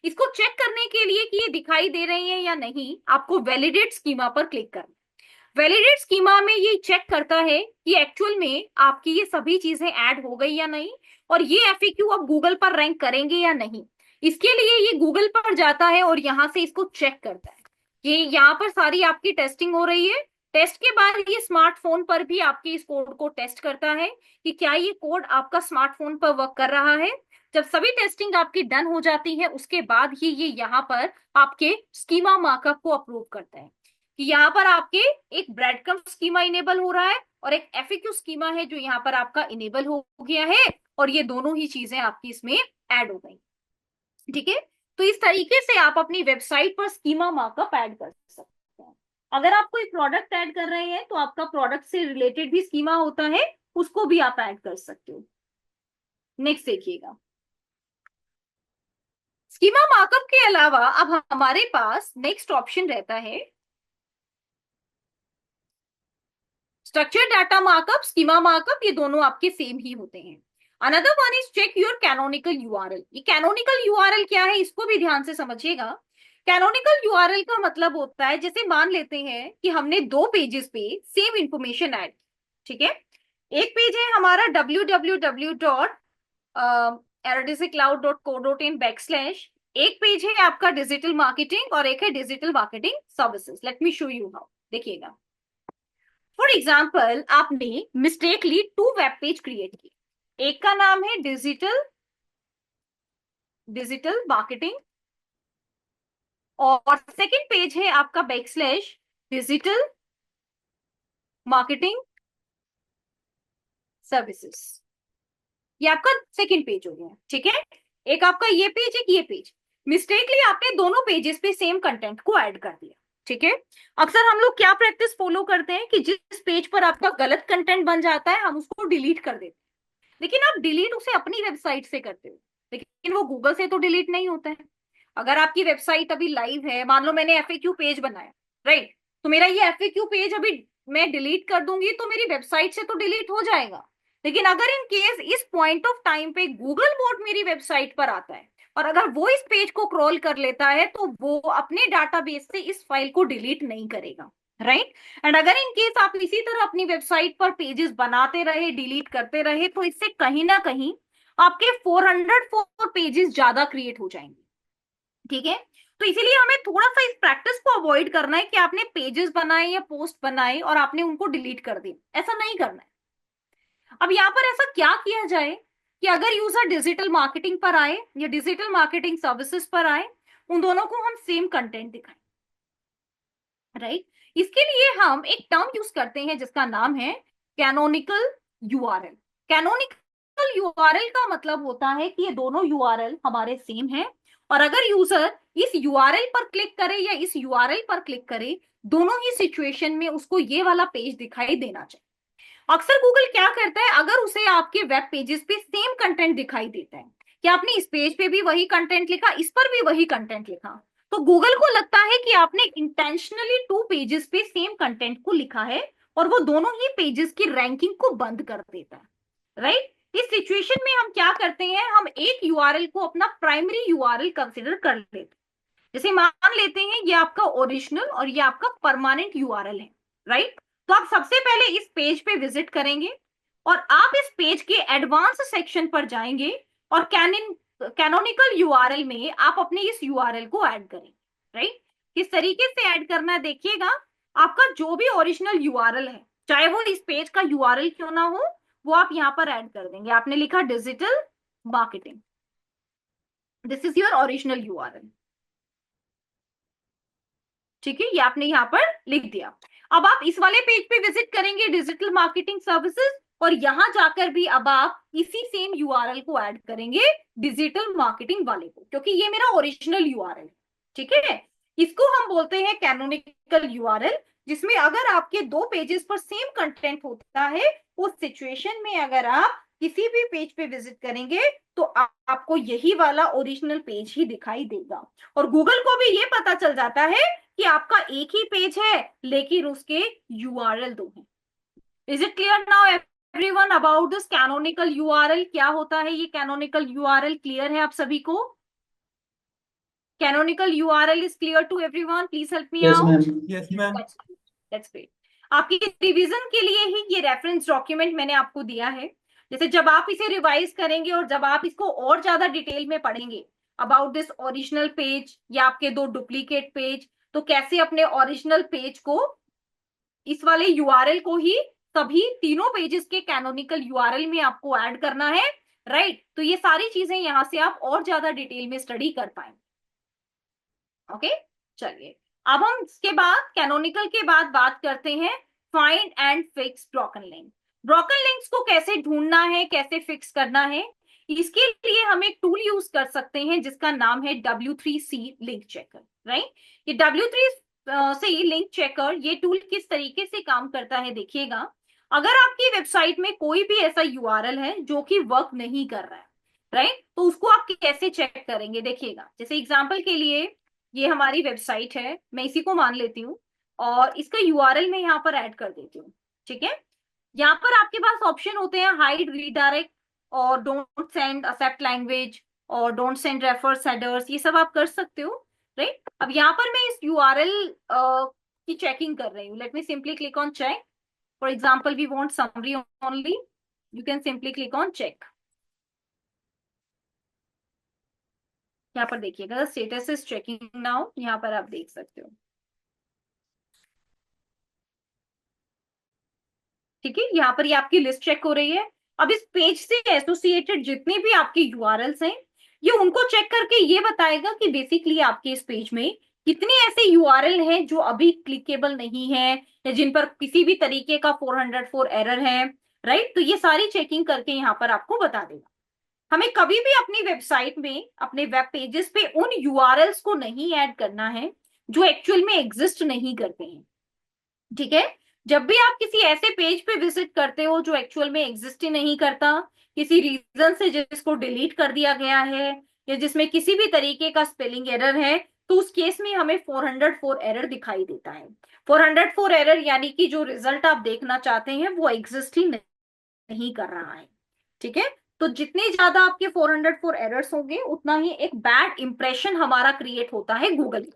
इसको चेक करने के लिए कि ये दिखाई दे रही है या नहीं, आपको वैलिडेट स्कीमा पर क्लिक करना। वैलिडेट स्कीमा में ये चेक करता है कि एक्चुअल में आपकी ये सभी चीजें ऐड हो गई या नहीं, और ये एफएक्यू अब गूगल पर रैंक करेंगे या नहीं। इसके लिए ये गूगल पर जाता है और यहां से इसको चेक करता है कि यहाँ पर सारी आपकी टेस्टिंग हो रही है। टेस्ट के बाद ये स्मार्टफोन पर भी आपके इस कोड को टेस्ट करता है कि क्या ये कोड आपका स्मार्टफोन पर वर्क कर रहा है। जब सभी टेस्टिंग आपकी डन हो जाती है, उसके बाद ही ये यहाँ पर आपके स्कीमा मार्कअप को अप्रूव करता है कि यहाँ पर आपके एक ब्रेडक्रम्ब स्कीमा इनेबल हो रहा है और एक एफएक्यू स्कीमा है जो यहाँ पर आपका इनेबल हो गया है, और ये दोनों ही चीजें आपकी इसमें ऐड हो गई। ठीक है, तो इस तरीके से आप अपनी वेबसाइट पर स्कीमा मार्कअप ऐड कर सकते हैं। अगर आप कोई प्रोडक्ट ऐड कर रहे हैं तो आपका प्रोडक्ट से रिलेटेड भी स्कीमा होता है, उसको भी आप ऐड कर सकते हो। नेक्स्ट देखिएगा, स्कीमा मार्कअप के अलावा अब हमारे पास नेक्स्ट ऑप्शन रहता है structure data markup, schema markup, ये दोनों आपके सेम ही होते हैं। Another one is check your canonical URL. ये कैनोनिकल यूआरएल क्या है, इसको भी ध्यान से समझिएगा। कैनोनिकल यूआरएल का मतलब होता है, जैसे मान लेते हैं कि हमने दो पेजेस पे सेम इंफॉर्मेशन ऐड, ठीक है। एक पेज है हमारा www.rdcloud.co.in/, एक पेज है आपका डिजिटल मार्केटिंग और एक है digital marketing services. Let me show you how, देखिएगा। फॉर एग्जाम्पल आपने mistakenly two web page create किए, एक का नाम है डिजिटल मार्केटिंग और सेकंड पेज है आपका /डिजिटल मार्केटिंग सर्विसेज। ये आपका सेकंड पेज हो गया, ठीक है। एक आपका ये पेज, एक ये पेज। मिस्टेकली आपने दोनों पेजेस पे सेम कंटेंट को ऐड कर दिया, ठीक है। अक्सर हम लोग क्या प्रैक्टिस फॉलो करते हैं कि जिस पेज पर आपका गलत कंटेंट बन जाता है हम उसको डिलीट कर देते हैं। लेकिन आप डिलीट उसे अपनी वेबसाइट से करते हो, लेकिन वो गूगल से तो डिलीट नहीं होता है। अगर आपकी वेबसाइट अभी लाइव है, मान लो मैंने एफएक्यू पेज बनाया, राइट, तो मेरा ये एफएक्यू पेज अभी मैं डिलीट कर दूंगी तो मेरी वेबसाइट से तो डिलीट हो जाएगा। लेकिन अगर इन केस इस पॉइंट ऑफ टाइम पे गूगल बोट मेरी वेबसाइट पर आता है और अगर वो इस पेज को क्रॉल कर लेता है तो वो अपने डाटाबेस से इस फाइल को डिलीट नहीं करेगा, राइट। एंड अगर इन केस आप इसी तरह अपनी वेबसाइट पर पेजेस बनाते रहे, डिलीट करते रहे, तो इससे कहीं ना कहीं आपके 404 पेजेस ज्यादा क्रिएट हो जाएंगे, ठीक है। तो इसीलिए हमें थोड़ा सा इस प्रैक्टिस को अवॉइड करना है कि आपने पेजेस बनाए या पोस्ट बनाए और आपने उनको डिलीट कर दिया, ऐसा नहीं करना है। अब यहाँ पर ऐसा क्या किया जाए कि अगर यूजर डिजिटल मार्केटिंग पर आए या डिजिटल मार्केटिंग सर्विसेज पर आए, उन दोनों को हम सेम कंटेंट दिखाएं, राइट। इसके लिए हम एक टर्म यूज करते हैं जिसका नाम है कैनोनिकल यूआरएल। कैनोनिकल यूआरएल का मतलब होता है कि ये दोनों यूआरएल हमारे सेम हैं, और अगर यूजर इस यूआरएल पर क्लिक करे या इस यूआरएल पर क्लिक करे, दोनों ही सिचुएशन में उसको ये वाला पेज दिखाई देना चाहिए। अक्सर गूगल क्या करता है, अगर उसे आपके वेब पेजेस पे सेम कंटेंट दिखाई देता है कि आपने इस पेज पे भी वही कंटेंट लिखा, इस पर भी वही कंटेंट लिखा, तो गूगल को लगता है कि आपने इंटेंशनली टू पेजेस पे सेम कंटेंट को लिखा है, और वो दोनों ही पेजेस की रैंकिंग को बंद कर देता है, राइट। इस सिचुएशन में हम क्या करते हैं, हम एक यूआरएल को अपना प्राइमरी यूआरएल कंसिडर कर लेते हैं। जैसे मान लेते हैं ये आपका ओरिजिनल और ये आपका परमानेंट यूआरएल है, राइट। तो आप सबसे पहले इस पेज पे विजिट करेंगे और आप इस पेज के एडवांस सेक्शन पर जाएंगे और कैनोनिकल यूआरएल में आप अपने इस यूआरएल को ऐड करेंगे, राइट। किस तरीके से ऐड करना है देखिएगा, आपका जो भी ओरिजिनल यूआरएल है, चाहे वो इस पेज का यूआरएल क्यों ना हो, वो आप यहाँ पर ऐड कर देंगे। आपने लिखा digital marketing, this is your original URL, ठीक है, ये आपने यहाँ पर लिख दिया। अब आप इस वाले पेज पे विजिट करेंगे डिजिटल मार्केटिंग सर्विसेज, और यहां जाकर भी अब आप इसी सेम यूआरएल को ऐड करेंगे डिजिटल मार्केटिंग वाले को, क्योंकि ये मेरा ओरिजिनल यूआरएल, ठीक है। इसको हम बोलते हैं कैनोनिकल यूआरएल, जिसमें अगर आपके दो पेजेस पर सेम कंटेंट होता है, उस सिचुएशन में अगर आप किसी भी पेज पे विजिट करेंगे तो आपको यही वाला ओरिजिनल पेज ही दिखाई देगा, और गूगल को भी ये पता चल जाता है कि आपका एक ही पेज है लेकिन उसके यूआरएल दो हैं। Is it clear now everyone about this canonical URL? क्या होता है ये कैनोनिकल यूआरएल? क्लियर है आप सभी को? Canonical URL is clear to everyone? Please help me yes ma'am. Out. Yes ma'am. That's great. आपकी रिवीजन के लिए ही ये रेफरेंस डॉक्यूमेंट मैंने आपको दिया है। जैसे जब आप इसे रिवाइज करेंगे और जब आप इसको और ज्यादा डिटेल में पढ़ेंगे अबाउट दिस ओरिजिनल पेज या आपके दो डुप्लीकेट पेज, तो कैसे अपने ओरिजिनल पेज को इस वाले यूआरएल को ही सभी तीनों पेजेस के कैनोनिकल यूआरएल में आपको ऐड करना है, राइट। तो ये सारी चीजें यहां से आप और ज्यादा डिटेल में स्टडी कर पाएंगे। ओके, चलिए अब हम इसके बाद कैनोनिकल के बाद बात करते हैं find and fix broken link. Broken links को कैसे ढूंढना है, कैसे फिक्स करना है, इसके लिए हम एक टूल यूज कर सकते हैं जिसका नाम है W3C लिंक चेकर, राइट। ये W3C लिंक चेकर, ये टूल किस तरीके से काम करता है देखिएगा। अगर आपकी वेबसाइट में कोई भी ऐसा यूआरएल है जो कि वर्क नहीं कर रहा है, राइट, तो उसको आप कैसे चेक करेंगे देखिएगा। जैसे एग्जांपल के लिए ये हमारी वेबसाइट है, मैं इसी को मान लेती हूँ और इसका यूआरएल मैं यहाँ पर ऐड कर देती हूँ, ठीक है। यहाँ पर आपके पास ऑप्शन होते हैं हाइड रीडायरेक्ट और डोंट सेंड एक्सेप्ट लैंग्वेज और डोंट सेंड रेफर्स हेडर्स, ये सब आप कर सकते हो, राइट। अब यहाँ पर मैं इस यूआरएल की चेकिंग कर रही हूँ। Let me simply click on check. For example we want summary only, you can simply click on check. यहाँ पर देखिएगा स्टेटस इज चेकिंग नाउ, यहाँ पर आप देख सकते हो, ठीक है। यहाँ पर ये आपकी लिस्ट चेक हो रही है। अब इस पेज से एसोसिएटेड जितने भी आपके यूआरएल्स हैं, ये उनको चेक करके ये बताएगा कि बेसिकली आपके इस पेज में कितने ऐसे यूआरएल हैं जो अभी क्लिकेबल नहीं है या जिन पर किसी भी तरीके का 404 एरर है, राइट। तो ये सारी चेकिंग करके यहाँ पर आपको बता देगा। हमें कभी भी अपनी वेबसाइट में, अपने वेब पेजेस पे उन यूआरएल्स को नहीं ऐड करना है जो एक्चुअल में एग्जिस्ट नहीं करते हैं, ठीक है। जब भी आप किसी ऐसे पेज पे विजिट करते हो जो एक्चुअल में एग्जिस्ट ही नहीं करता, किसी रीजन से जिसको डिलीट कर दिया गया है या जिसमें किसी भी तरीके का स्पेलिंग एरर है, तो उस केस में हमें 404 एरर दिखाई देता है। 404 एरर यानी कि जो रिजल्ट आप देखना चाहते हैं वो एग्जिस्ट ही नहीं कर रहा है, ठीक है। तो जितने ज्यादा आपके 404 एरर्स होंगे उतना ही एक बैड इंप्रेशन हमारा क्रिएट होता है गूगल,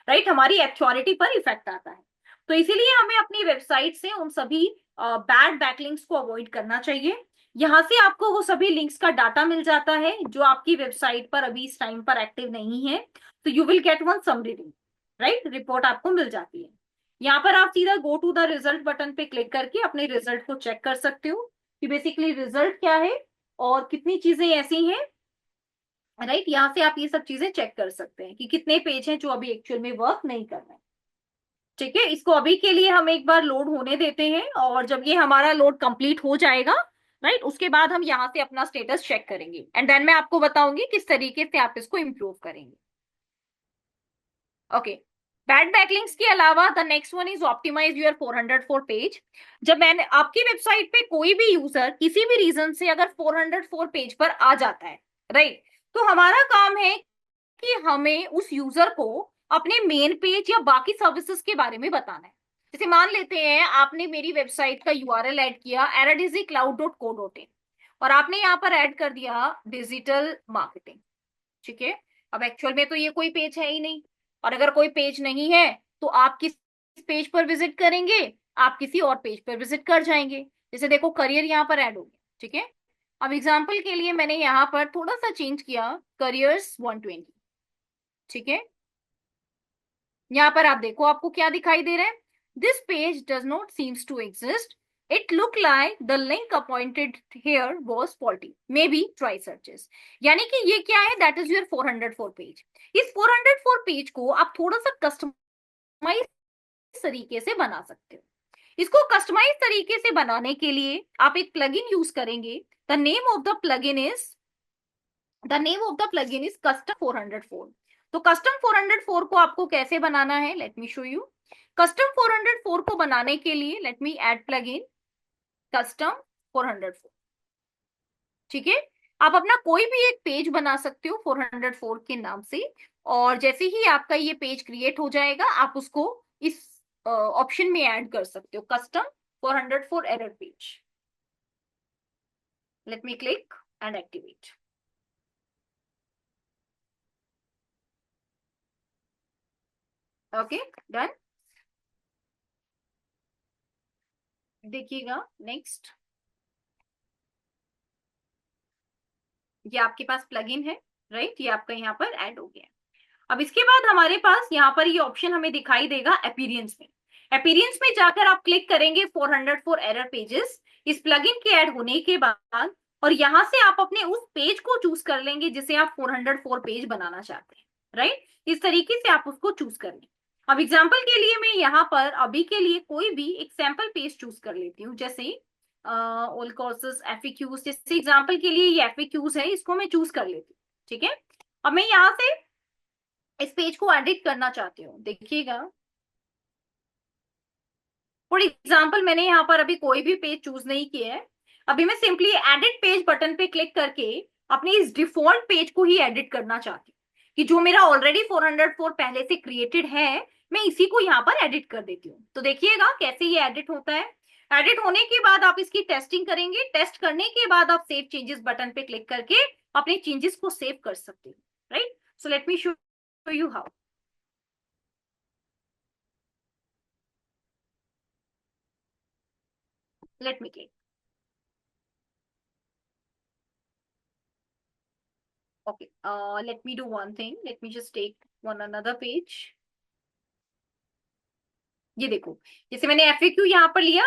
राइट। हमारी अथॉरिटी पर इफेक्ट आता है। तो इसीलिए हमें अपनी वेबसाइट से उन सभी बैड बैकलिंक्स को अवॉइड करना चाहिए। यहाँ से आपको वो सभी लिंक्स का डाटा मिल जाता है जो आपकी वेबसाइट पर अभी इस टाइम पर एक्टिव नहीं है। तो you will get one summary, right, report आपको मिल जाती है। यहाँ पर आप सीधा go to the result button पे क्लिक करके अपने रिजल्ट को चेक कर सकते हो कि बेसिकली रिजल्ट क्या है और कितनी चीजें ऐसी हैं, राइट। यहाँ से आप ये सब चीजें चेक कर सकते हैं कि कितने पेज हैं जो अभी एक्चुअल में वर्क नहीं कर रहे हैं। ठीक है, इसको अभी के लिए हम एक बार लोड होने देते हैं और जब ये हमारा लोड कंप्लीट हो जाएगा, राइट, उसके बाद हम यहाँ से अपना स्टेटस चेक करेंगे एंड देन मैं आपको बताऊंगी किस तरीके से आप इसको इम्प्रूव करेंगे। ओके, बैड बैकलिंक्स के अलावा the next one is optimise your 404 page. जब मैंने आपकी वेबसाइट पे कोई भी यूजर किसी भी रीजन से अगर 404 पेज पर आ जाता है, राइट, तो हमारा काम है कि हमें उस यूजर को अपने मेन पेज या बाकी सर्विसेज के बारे में बताना है। जैसे मान लेते हैं आपने मेरी वेबसाइट का यूआरएल ऐड किया eradizicloud.co.in और आपने यहाँ पर ऐड कर दिया डिजिटल मार्केटिंग। ठीक है, अब एक्चुअल में तो ये कोई पेज है ही नहीं, और अगर कोई पेज नहीं है तो आप किस पेज पर विजिट करेंगे, आप किसी और पेज पर विजिट कर जाएंगे। जैसे देखो करियर यहाँ पर ऐड हो गया। ठीक है, अब एग्जाम्पल के लिए मैंने यहाँ पर थोड़ा सा चेंज किया, करियर्स 120। ठीक है, यहाँ पर आप देखो आपको क्या दिखाई दे रहा है, this page does not seems to exist, it look like the link appointed here was faulty, maybe try searches. यानी कि ये क्या है, दैट इज योर 404 पेज। इस 404 पेज को आप थोड़ा सा कस्टमाइज तरीके से बना सकते हो। इसको कस्टमाइज तरीके से बनाने के लिए आप एक प्लगइन यूज करेंगे। The name of the plugin is custom 404। तो कस्टम 404 को आपको कैसे बनाना है, let me show you. Custom 404 को बनाने के लिए late me add plugin custom 404। ठीक है, आप अपना कोई भी एक पेज बना सकते हो 404 के नाम से, और जैसे ही आपका ये पेज क्रिएट हो जाएगा आप उसको इस ऑप्शन में ऐड कर सकते हो, custom 404 error page. Let me click and activate. Okay, done. देखिएगा नेक्स्ट, ये आपके पास प्लगइन है, राइट, ये आपका यहाँ पर ऐड हो गया। अब इसके बाद हमारे पास यहाँ पर ये ऑप्शन हमें दिखाई देगा अपीयरेंस में। अपीयरेंस में जाकर आप क्लिक करेंगे 404 एरर पेजेस इस प्लगइन के ऐड होने के बाद, और यहाँ से आप अपने उस पेज को चूज कर लेंगे जिसे आप 404 पेज बनाना चाहते हैं, राइट। इस तरीके से आप उसको चूज कर लेंगे। अब एग्जाम्पल के लिए मैं यहाँ पर अभी के लिए कोई भी एक सैंपल पेज चूज कर लेती हूँ, जैसे ऑल कोर्सेज एफएक्यूज, जैसे एग्जाम्पल के लिए ये एफएक्यूज है, इसको मैं चूज कर लेती हूँ। ठीक है, अब मैं यहाँ से इस पेज को एडिट करना चाहती हूँ। देखिएगा फॉर एग्जाम्पल मैंने यहाँ पर अभी कोई भी पेज चूज नहीं किया है। अभी मैं सिंपली एडिट पेज बटन पे क्लिक करके अपने इस डिफॉल्ट पेज को ही एडिट करना चाहती हूँ कि जो मेरा ऑलरेडी 404 पहले से क्रिएटेड है, मैं इसी को यहाँ पर एडिट कर देती हूँ। तो देखिएगा कैसे ये एडिट होता है। एडिट होने के बाद आप इसकी टेस्टिंग करेंगे, टेस्ट करने के बाद आप सेव चेंजेस बटन पे क्लिक करके अपने चेंजेस को सेव कर सकते हो, right. So let me show you how. Let me click. Okay. Let me do one thing. Let me just take one another page. ये देखो, जैसे मैंने एफएक्यू यहाँ पर लिया,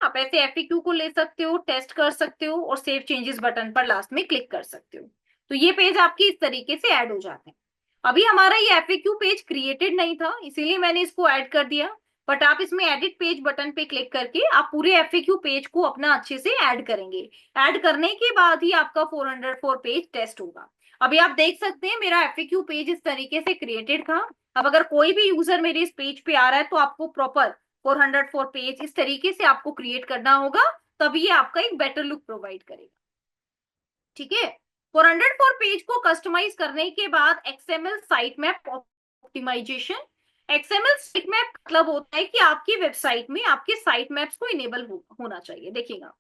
आप ऐसे एफएक्यू को ले सकते हो, टेस्ट कर सकते हो और सेव चेंजेस बटन पर लास्ट में क्लिक कर सकते हो। तो ये पेज आपके इस तरीके से ऐड हो जाते हैं। अभी हमारा ये एफएक्यू पेज क्रिएटेड नहीं था, इसीलिए मैंने इसको ऐड कर दिया। बट आप इसमें एडिट पेज बटन पे क्लिक करके आप पूरे एफएक्यू पेज को अपना अच्छे से ऐड करेंगे। ऐड करने के बाद ही आपका 404 पेज टेस्ट होगा। अभी आप देख सकते हैं मेरा एफएक्यू पेज इस तरीके से क्रिएटेड था। अब अगर कोई भी यूजर मेरे इस पेज पे आ रहा है तो आपको प्रॉपर 404 पेज इस तरीके से आपको क्रिएट करना होगा, तभी ये आपका एक बेटर लुक प्रोवाइड करेगा। ठीक है, 404 पेज को कस्टमाइज करने के बाद XML site map optimization. XML site map मतलब होता है कि आपकी वेबसाइट में आपके साइट मैप्स को इनेबल होना चाहिए। देखिएगा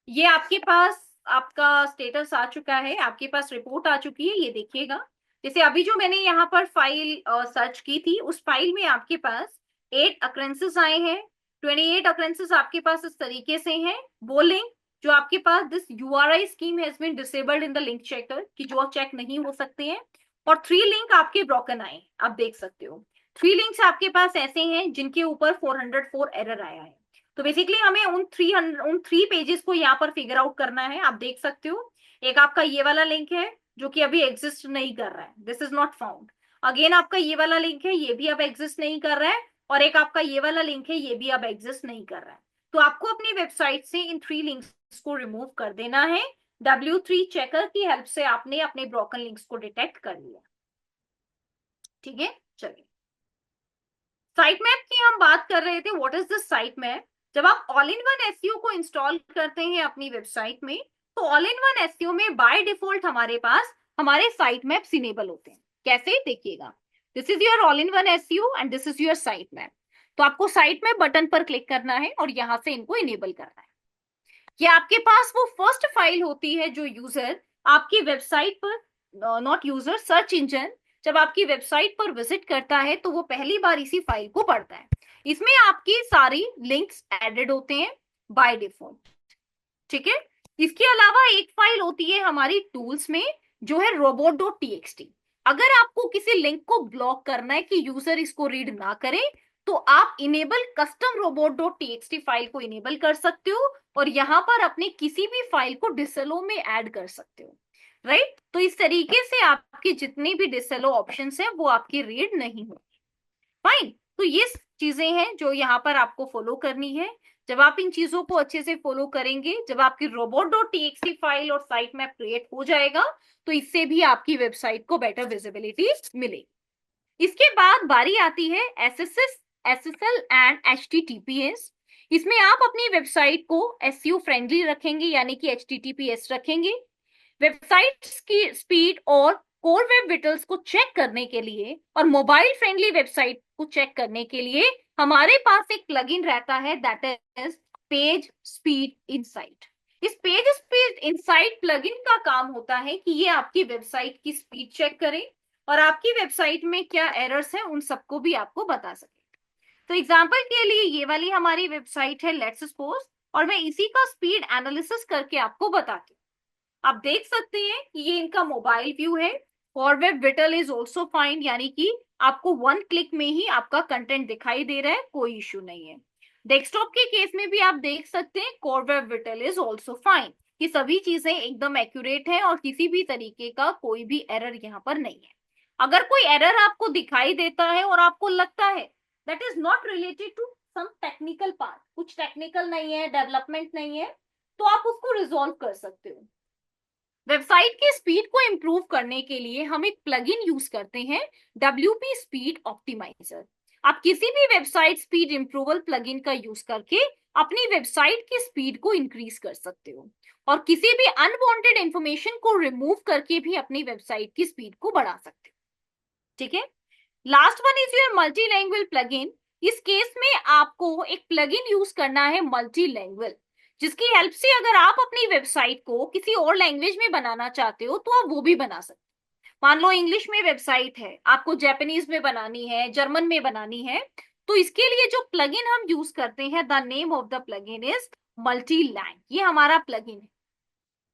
ये आपके पास आपका स्टेटस आ चुका है, आपके पास रिपोर्ट आ चुकी है, ये देखिएगा। जैसे अभी जो मैंने यहाँ पर फाइल सर्च की थी, उस फाइल में आपके पास 8 अक्रेंसेस आए हैं, 28 अक्रेंसेस आपके पास इस तरीके से हैं। वो लिंक जो आपके पास, this URI scheme has been disabled in the link checker, कि जो चेक नहीं हो सकते हैं। और 3 लिंक आपके ब्रोकन आए, आप देख सकते हो। 3 लिंक्स आपके पास ऐसे हैं जिनके ऊपर 404 एरर आया है। तो बेसिकली हमें उन 3 पेजेस को यहाँ पर फिगर आउट करना है, आप देख सकते हो। एक आपका ये वाला लिंक है जो कि अभी एग्जिस्ट नहीं कर रहा है, this is not found. Again आपका ये वाला लिंक है, ये भी अब एग्जिस्ट नहीं कर रहा है। और एक आपका ये वाला लिंक है, ये भी अब एग्जिस्ट नहीं कर रहा है। तो आपको अपनी वेबसाइट से इन 3 लिंक्स को रिमूव कर देना है। W3 चेकर की हेल्प से आपने अपने ब्रोकन लिंक्स को डिटेक्ट कर लिया। ठीक है, चलिए। साइट मैप की हम बात कर रहे थे। What is this site map? जब आप ऑल इन वन एसईओ को इंस्टॉल करते हैं अपनी वेबसाइट में, तो ऑल इन वन एसईओ में बाय डिफॉल्ट हमारे पास हमारे साइट मैप्स इनेबल होते हैं। कैसे, देखिएगा। This is your all in one SEO and this is your site map. तो आपको साइट मैप बटन पर क्लिक करना है और यहां से इनको इनेबल करना है। ये आपके पास वो फर्स्ट फाइल होती है जो यूजर आपकी वेबसाइट पर, नॉट यूजर, सर्च इंजन जब आपकी वेबसाइट पर विजिट करता है तो वो पहली बार इसी फाइल को पढ़ता है। इसमें आपकी सारी लिंक्स एडेड होते हैं बाय डिफॉल्ट। ठीक है। इसके अलावा एक फाइल होती है हमारी टूल्स में, जो है robot.txt। अगर आपको किसी लिंक को ब्लॉक करना है कि यूजर इसको रीड ना करे, तो आप इनेबल कस्टम robot.txt फाइल को इनेबल कर सकते हो और यहां पर अपनी किसी भी फाइल को डिसएलओ में ऐड कर सकते हो। राइट, तो इस तरीके से आपकी जितनी भी डिसएलओ ऑप्शंस हैं वो आपकी रीड नहीं होगी। फाइन। तो ये चीजें हैं जो यहाँ पर आपको फॉलो करनी है। जब आप इन चीजों को अच्छे से फॉलो करेंगे, जब आपकी robot.txt फाइल और साइट मैप क्रिएट हो जाएगा, तो इससे भी आपकी वेबसाइट को बेटर विजिबिलिटी मिलेगी। इसके बाद बारी आती है एसएसएस, एसएसएल एंड एचटीटीपीएस। इसमें आप अपनी वेबसाइट को एसईओ फ्रेंडली रखेंगे, यानी कि एचटीटीपीएस रखेंगे। वेबसाइट की स्पीड और कोर वेब विटल्स को चेक करने के लिए और मोबाइल फ्रेंडली वेबसाइट को चेक करने के लिए हमारे पास एक प्लगइन रहता है, that is page speed insight. इस पेज स्पीड इनसाइट प्लगइन का काम होता है कि ये आपकी वेबसाइट की स्पीड चेक करे और आपकी वेबसाइट में क्या एरर्स हैं उन सबको भी आपको बता सके। तो एग्जांपल के लिए ये वाली हमारी वेबसाइट है, लेट्स सपोज, और मैं इसी का स्पीड एनालिसिस करके आपको बताती हूँ। आप देख सकते हैं कि ये इनका मोबाइल व्यू है। For web whittle is also fine, यानी कि आपको 1 क्लिक में ही आपका कंटेंट दिखाई दे रहा है, कोई इश्यू नहीं है। डेस्कटॉप के केस में भी आप देख सकते हैं core web whittle is also fine, कि सभी चीजें एकदम एक्यूरेट है और किसी भी तरीके का कोई भी एरर यहाँ पर नहीं है। अगर कोई एरर आपको दिखाई देता है और आपको लगता है that is not related to some technical part, कुछ टेक्निकल नहीं है, डेवलपमेंट नहीं है, तो आप उसको रिजॉल्व कर सकते हो। वेबसाइट की स्पीड को इंप्रूव करने के लिए हम एक प्लगइन यूज करते हैं, WP स्पीड ऑप्टिमाइजर। आप किसी भी वेबसाइट स्पीड इंप्रूवल प्लगइन का यूज करके अपनी वेबसाइट की स्पीड को इंक्रीज कर सकते हो और किसी भी अनवांटेड इंफॉर्मेशन को रिमूव करके भी अपनी वेबसाइट की स्पीड को बढ़ा सकते हो। ठीक है। Last one is your multi language plugin. इस केस में आपको एक प्लगइन यूज करना है मल्टी लैंग्वेज, जिसकी हेल्प से अगर आप अपनी वेबसाइट को किसी और लैंग्वेज में बनाना चाहते हो तो आप वो भी बना सकते हो। मान लो इंग्लिश में वेबसाइट है, आपको जापानीज में बनानी है, जर्मन में बनानी है, तो इसके लिए जो प्लगइन हम यूज करते हैं, the name of the plugin is multi lang. ये हमारा प्लगइन है।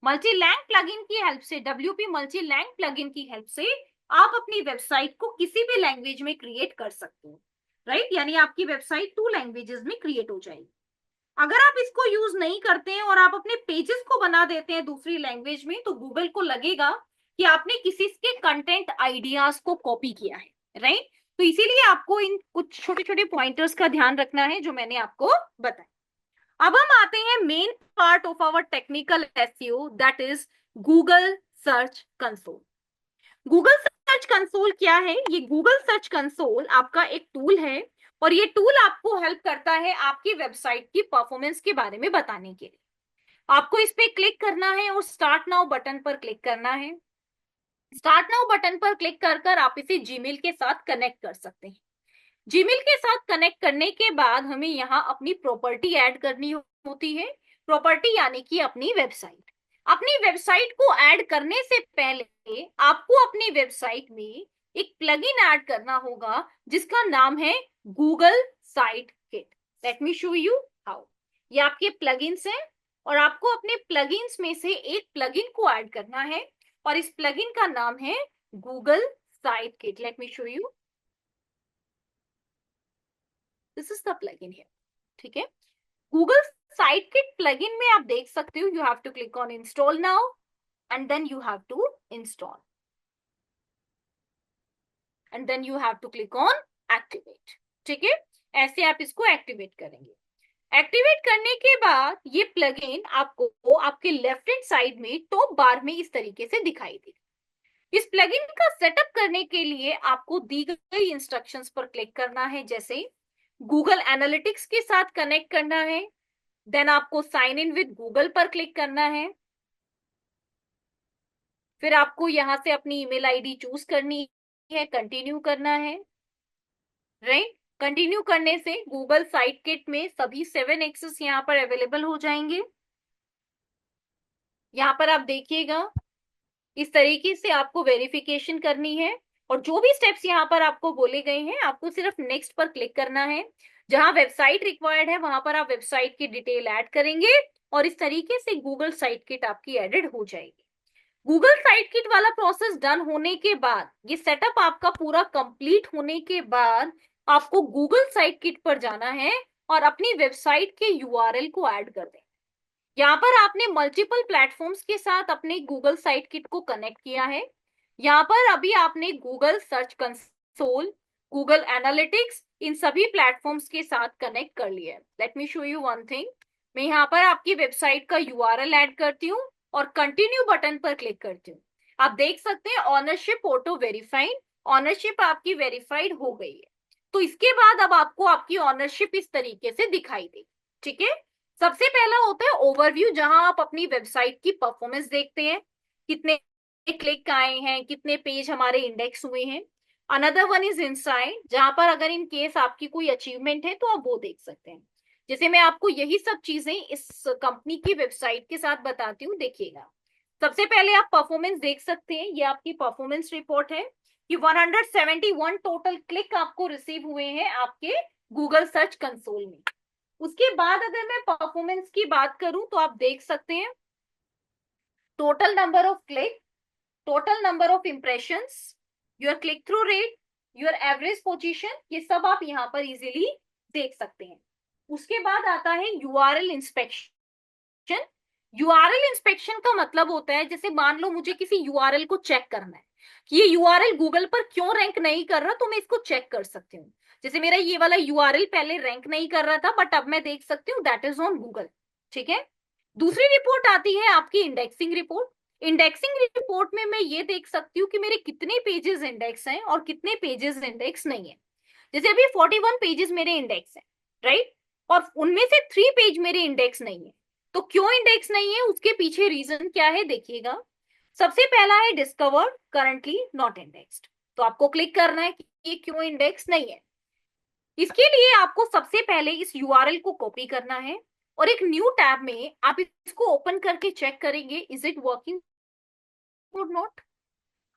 मल्टी लैंग प्लगइन की हेल्प से, WP मल्टी लैंग प्लगइन की हेल्प से आप अपनी वेबसाइट को किसी भी लैंग्वेज में क्रिएट कर सकते हो। राइट, यानी आपकी वेबसाइट 2 लैंग्वेजेस में क्रिएट हो जाएगी। अगर आप इसको यूज नहीं करते हैं और आप अपने पेजेस को बना देते हैं दूसरी लैंग्वेज में, तो गूगल को लगेगा कि आपने किसी के कंटेंट आइडियाज को कॉपी किया है। राइट, तो इसीलिए आपको इन कुछ छोटे छोटे पॉइंटर्स का ध्यान रखना है जो मैंने आपको बताया। अब हम आते हैं main part of our technical SEO, that is Google search console. Google search console क्या है? ये गूगल सर्च कंसोल आपका एक टूल है और ये टूल आपको हेल्प करता है आपकी वेबसाइट की परफॉर्मेंस के बारे में बताने के लिए। आपको इस पे क्लिक करना है और स्टार्ट नाउ बटन पर क्लिक करना है। स्टार्ट नाउ बटन पर क्लिक कर कर आप इसे जीमेल के साथ कनेक्ट कर सकते हैं। जीमेल के साथ कनेक्ट करने के बाद हमें यहाँ अपनी प्रॉपर्टी ऐड करनी होती है। प्रॉपर्टी यानी कि अपनी वेबसाइट। अपनी वेबसाइट को ऐड करने से पहले आपको अपनी वेबसाइट में एक प्लगइन ऐड करना होगा जिसका नाम है Google site kit. Late me show you how. ये आपके प्लगइन्स हैं और आपको अपने प्लगइन्स में से एक प्लगइन को ऐड करना है और इस प्लगइन का नाम है Google site kit. Late me show you, this is the plugin here. ठीक है, गूगल साइट किट प्लगइन में आप देख सकते हो, you have to click on install now and then you have to install and then you have to click on activate. ठीक है, ऐसे आप इसको एक्टिवेट करेंगे। एक्टिवेट करने के बाद ये प्लगइन आपको आपके लेफ्ट हैंड साइड में टॉप बार में इस तरीके से दिखाई देगा। इस प्लगइन का सेटअप करने के लिए आपको दी गई इंस्ट्रक्शंस पर क्लिक करना है, जैसे गूगल एनालिटिक्स के साथ कनेक्ट करना है, देन आपको साइन इन विद गूगल पर क्लिक करना है, फिर आपको यहां से अपनी ईमेल आईडी चूज करनी है, कंटिन्यू करना है। राइट, कंटिन्यू करने से गूगल साइट किट में सभी 7 एक्सेस यहाँ पर अवेलेबल हो जाएंगे। यहाँ पर आप देखिएगा इस तरीके से आपको वेरिफिकेशन करनी है और जो भी स्टेप्स यहाँ पर आपको बोले गए हैं आपको सिर्फ नेक्स्ट पर क्लिक करना है। जहां वेबसाइट रिक्वायर्ड है वहां पर आप वेबसाइट की डिटेल ऐड करेंगे और इस तरीके से गूगल साइट किट आपकी एडेड हो जाएगी। गूगल साइट किट वाला प्रोसेस डन होने के बाद, ये सेटअप आपका पूरा कंप्लीट होने के बाद आपको गूगल साइट किट पर जाना है और अपनी वेबसाइट के यूआरएल को ऐड कर दें। यहाँ पर आपने मल्टीपल प्लेटफॉर्म्स के साथ अपने गूगल साइट किट को कनेक्ट किया है। यहाँ पर अभी आपने Google search console, Google analytics, इन सभी प्लेटफॉर्म्स के साथ कनेक्ट कर लिया है। Let me show you one thing. मैं यहाँ पर आपकी वेबसाइट का यूआरएल ऐड करती हूँ और कंटिन्यू बटन पर क्लिक करती हूँ। आप देख सकते हैं ऑनरशिप ऑटो वेरीफाइड, ऑनरशिप आपकी वेरीफाइड हो गई है। तो इसके बाद अब आपको आपकी ऑनरशिप इस तरीके से दिखाई देगी। ठीक है, सबसे पहला होता है ओवरव्यू, जहां आप अपनी वेबसाइट की परफॉर्मेंस देखते हैं, कितने क्लिक आए हैं, कितने पेज हमारे इंडेक्स हुए हैं। अनदर वन इज इनसाइड, जहां पर अगर इन केस आपकी कोई अचीवमेंट है तो आप वो देख सकते हैं। जैसे मैं आपको यही सब चीजें इस कंपनी की वेबसाइट के साथ बताती हूँ, देखिएगा। सबसे पहले आप परफॉर्मेंस देख सकते हैं, ये आपकी परफॉर्मेंस रिपोर्ट है कि 171 टोटल क्लिक आपको रिसीव हुए हैं आपके गूगल सर्च कंसोल में। उसके बाद अगर मैं परफॉर्मेंस की बात करूं तो आप देख सकते हैं total number of click, total number of impressions, your click through rate, your average position, ये सब आप यहाँ पर इजीली देख सकते हैं। उसके बाद आता है यूआरएल इंस्पेक्शन। यूआरएल इंस्पेक्शन का मतलब होता है, जैसे मान लो मुझे किसी यूआरएल को चेक करना है कि ये यूआरएल गूगल पर क्यों रैंक नहीं कर रहा, तो मैं इसको चेक कर सकती हूँ। जैसे मेरा ये वाला यूआरएल पहले रैंक नहीं कर रहा था बट अब मैं देख सकती हूँ दैट इज ऑन गूगल। ठीक है, दूसरी रिपोर्ट आती है आपकी इंडेक्सिंग रिपोर्ट। इंडेक्सिंग रिपोर्ट में मैं ये देख सकती हूँ कि मेरे कितने पेजेस इंडेक्स हैं और कितने पेजेस इंडेक्स नहीं है। जैसे अभी 41 पेजेस मेरे इंडेक्स हैं, राइट, और उनमें से 3 पेज मेरे इंडेक्स नहीं है। तो क्यों इंडेक्स नहीं है, उसके पीछे रीजन क्या है देखिएगा। सबसे पहला है डिस्कवर्ड करंटली नॉट इंडेक्स्ड, तो आपको क्लिक करना है कि ये क्यों इंडेक्स नहीं है। इसके लिए आपको सबसे पहले इस यूआरएल को कॉपी करना है और एक न्यू टैब में आप इसको ओपन करके चेक करेंगे इज इट वर्किंग और नॉट।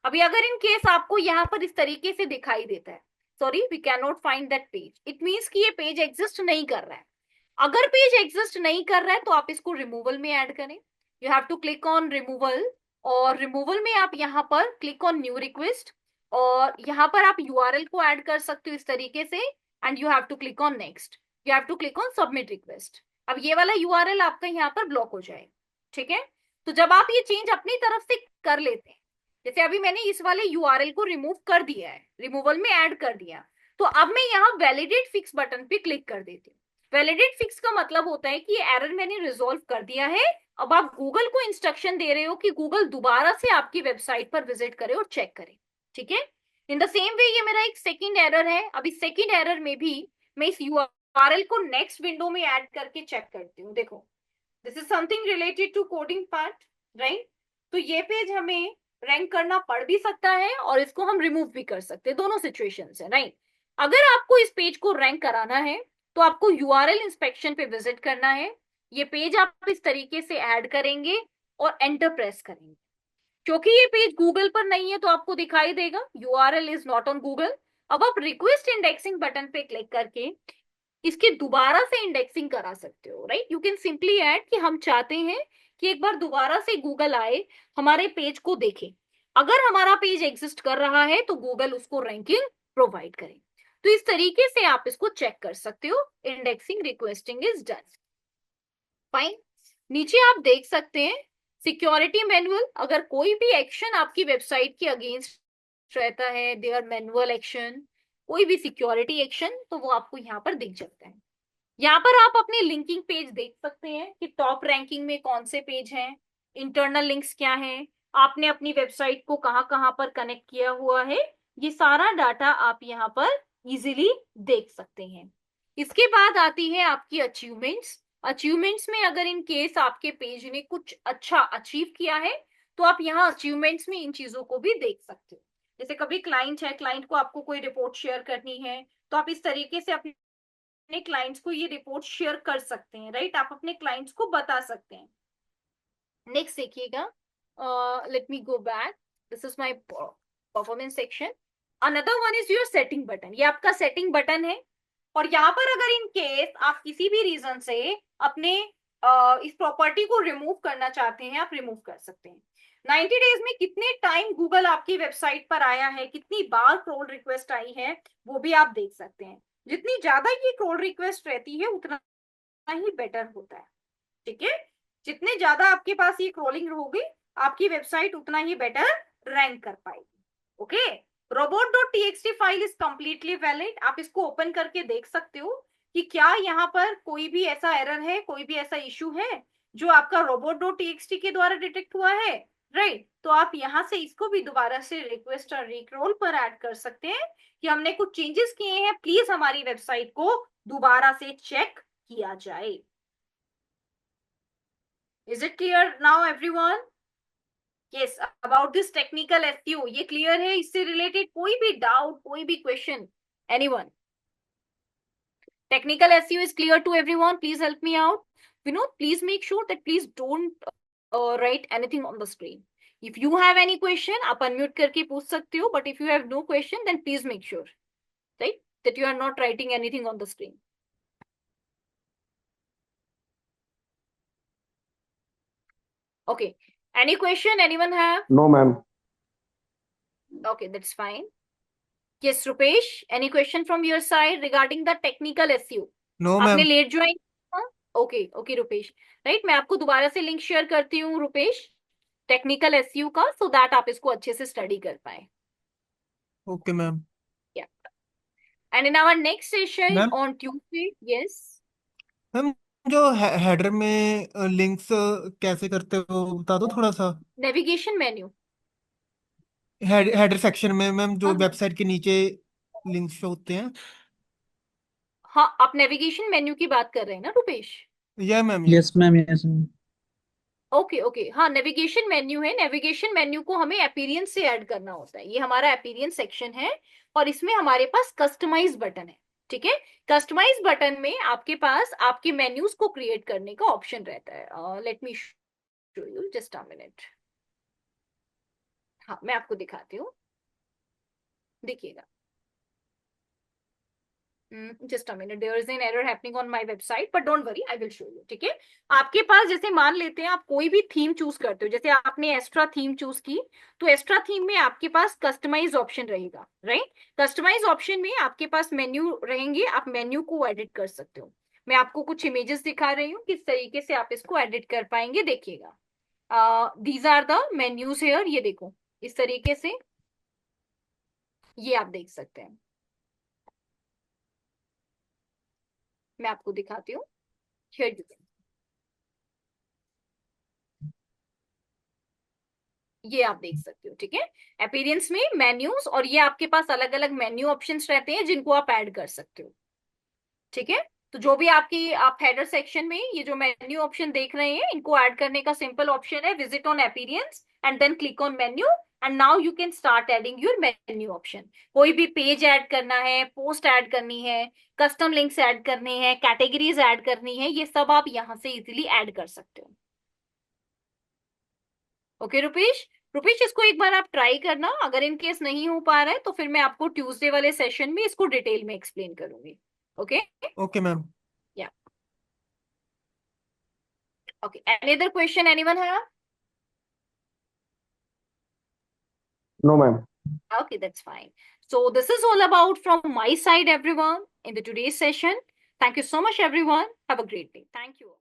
अभी अगर इन केस आपको यहाँ पर इस तरीके से दिखाई देता है sorry we can not find that page, it means कि ये पेज एग्जिस्ट नहीं कर रहा है। अगर पेज एग्जिस्ट नहीं कर रहा है तो आप इसको रिमूवल में ऐड करें। You have to click on removal और रिमूवल में आप यहाँ पर क्लिक ऑन न्यू रिक्वेस्ट और यहाँ पर आप यूआरएल को ऐड कर सकते हो इस तरीके से and you have to click on next, you have to click on submit request. अब ये वाला यूआरएल आपका यहाँ पर ब्लॉक हो जाएगा। ठीक है, तो जब आप ये चेंज अपनी तरफ से कर लेते हैं, जैसे अभी मैंने इस वाले यूआरएल को रिमूव कर दिया है, रिमूवल में ऐड कर दिया, तो अब मैं यहाँ वैलिडेट फिक्स बटन पे क्लिक कर देती हूँ। वैलिडेट फिक्स का मतलब होता है कि ये एरर मैंने रिजोल्व कर दिया है। अब आप गूगल को इंस्ट्रक्शन दे रहे हो कि गूगल दोबारा से आपकी वेबसाइट पर विजिट करे और चेक करे। ठीक है, इन द सेम वे ये मेरा एक सेकंड एरर है। अब इस सेकंड एरर में भी मैं इस यूआरएल को नेक्स्ट विंडो में ऐड करके चेक करती हूँ। देखो this is something related to coding part, right. तो ये पेज हमें रैंक करना पड़ भी सकता है और इसको हम रिमूव भी कर सकते हैं, दोनों सिचुएशंस है, राइट। अगर आपको इस पेज को रैंक कराना है तो आपको यूआरएल इंस्पेक्शन पे विजिट करना है। ये पेज आप इस तरीके से ऐड करेंगे और एंटर प्रेस करेंगे। क्योंकि ये पेज गूगल पर नहीं है तो आपको दिखाई देगा URL is not on Google. अब आप रिक्वेस्ट इंडेक्सिंग बटन पे क्लिक करके इसकी दोबारा से इंडेक्सिंग करा सकते हो, right. You can simply add कि हम चाहते हैं कि एक बार दोबारा से गूगल आए, हमारे पेज को देखे। अगर हमारा पेज एग्जिस्ट कर रहा है तो गूगल उसको रैंकिंग प्रोवाइड करे। तो इस तरीके से आप इसको चेक कर सकते हो। Indexing requesting is done. Fine. नीचे आप देख सकते हैं सिक्योरिटी मैनुअल। अगर कोई भी एक्शन आपकी वेबसाइट के अगेंस्ट रहता है, देयर मैनुअल एक्शन, कोई भी सिक्योरिटी एक्शन, तो वो आपको यहाँ पर दिख जाता है। यहाँ पर आप अपने लिंकिंग पेज देख सकते हैं कि टॉप रैंकिंग में कौन से पेज हैं, इंटरनल लिंक्स क्या हैं, आपने अपनी वेबसाइट को कहाँ कहाँ पर कनेक्ट किया हुआ है। ये सारा डाटा आप यहाँ पर इजीली देख सकते हैं। इसके बाद आती है आपकी अचीवमेंट्स। अचीवमेंट्स में अगर इन केस आपके पेज ने कुछ अच्छा अचीव किया है तो आप यहाँ अचीवमेंट्स में इन चीजों को भी देख सकते हो। जैसे कभी क्लाइंट है, क्लाइंट को आपको कोई रिपोर्ट शेयर करनी है, तो आप इस तरीके से अपने क्लाइंट्स को ये रिपोर्ट शेयर कर सकते हैं, राइट। आप अपने क्लाइंट्स को बता सकते हैं। नेक्स्ट देखिएगा, let me go back, this is my performance section. Another one is your setting button. ये आपका सेटिंग बटन है और यहाँ पर अगर इन केस आप किसी भी रीजन से अपने इस प्रॉपर्टी को रिमूव करना चाहते हैं, आप रिमूव कर सकते हैं। 90 डेज में कितने टाइम गूगल आपकी वेबसाइट पर आया है, कितनी बार क्रोल रिक्वेस्ट आई है, वो भी आप देख सकते हैं। जितनी ज्यादा ये क्रोल रिक्वेस्ट रहती है उतना ही बेटर होता है, ठीक है। जितने ज्यादा आपके पास ये क्रोलिंग होगी, आपकी वेबसाइट उतना ही बेटर रैंक कर पाएगी। Okay. robot.txt file is completely valid. आप इसको ओपन करके देख सकते हो कि क्या यहाँ पर कोई भी ऐसा एरर है, कोई भी ऐसा इश्यू है जो आपका robot.txt के द्वारा डिटेक्ट हुआ है, राइट। तो आप यहाँ से इसको भी दोबारा से रिक्वेस्ट और रिक्रोल पर ऐड कर सकते हैं कि हमने कुछ चेंजेस किए हैं, प्लीज हमारी वेबसाइट को दोबारा से चेक किया जाए। Is it clear now everyone? Yes, about this technical SEO ये क्लियर है? इससे रिलेटेड कोई भी डाउट, कोई भी question, anyone? Technical SEO is clear to everyone. Please help me out. Vinod, please make sure that please don't write anything on the screen. If you have any question, आप unmute करके पूछ सकते हो. But if you have no question, then please make sure, right, that you are not writing anything on the screen. Okay. Any question anyone have? No, ma'am. Okay, that's fine. Yes, Rupesh, any question from your side regarding the technical SEO? No आपने ma'am. Late join? Okay okay Rupesh, right. मैं आपको दोबारा से link share करती हूँ Rupesh, technical SEO का, so that आप इसको अच्छे से स्टडी कर पाए। Okay ma'am. And in our next session ma'am on Tuesday, yes. Ma'am जो हेडर में लिंक्स कैसे करते हो बता दो थोड़ा सा। Navigation menu. हेडर सेक्शन में मैम जो हाँ वेबसाइट के नीचे लिंक्स होते हैं। हाँ, आप नेविगेशन मेन्यू की बात कर रहे हैं ना रुपेश? या मैम या। Yes, ma'am. Yes, ma'am. Okay okay, हाँ, नेविगेशन मेन्यू है। नेविगेशन मेन्यू को हमें अपीयरेंस से ऐड करना होता है। ये हमारा अपीयरेंस सेक्शन है और इसमें हमारे पास कस्टमाइज बटन है, ठीक है। कस्टमाइज बटन में आपके पास आपके मेन्यूज को क्रिएट करने का ऑप्शन रहता है। Let me show you, just a minute. हाँ, मैं आपको दिखाती हूँ, देखिएगा। Just a minute, there is an error happening on my website, but don't worry, I will show you, ठीक है। आपके पास जैसे मान लेते हैं आप कोई भी थीम चूज करते हो, जैसे आपने एस्ट्रा थीम चूज की, तो एस्ट्रा थीम में आपके पास कस्टमाइज ऑप्शन रहेगा, राइट। कस्टमाइज ऑप्शन में आपके पास मेन्यू रहेंगे, आप मेन्यू को एडिट कर सकते हो। मैं आपको कुछ इमेजेस दिखा रही हूँ किस तरीके से आप इसको एडिट कर पाएंगे, देखिएगा। These are the menus here, ये देखो इस तरीके से, ये आप देख सकते हैं। मैं आपको दिखाती हूँ, हियर यू कैन, ये आप देख सकते हो, ठीक है। अपीयरेंस में मेन्यूज, और ये आपके पास अलग अलग मेन्यू ऑप्शंस रहते हैं जिनको आप ऐड कर सकते हो, ठीक है। तो जो भी आपकी आप हेडर सेक्शन में ये जो मेन्यू ऑप्शन देख रहे हैं, इनको ऐड करने का सिंपल ऑप्शन है visit on appearance and then click on menu, and now you can start adding your menu option. कोई भी पेज ऐड करना है, पोस्ट ऐड करनी है, कस्टम लिंक्स ऐड करने हैं, कैटेगरीज ऐड करनी है, ये सब आप यहाँ से इजिली ऐड कर सकते हो। ओके रुपेश, रुपेश, इसको एक बार आप ट्राई करना, अगर इन केस नहीं हो पा रहा है तो फिर मैं आपको ट्यूसडे वाले सेशन में इसको डिटेल में एक्सप्लेन करूंगी। ओके। Okay ma'am. या okay, any other question anyone है? No ma'am. Okay, that's fine. So this is all about from my side, everyone, in the today's session. Thank you so much, everyone. Have a great day. Thank you.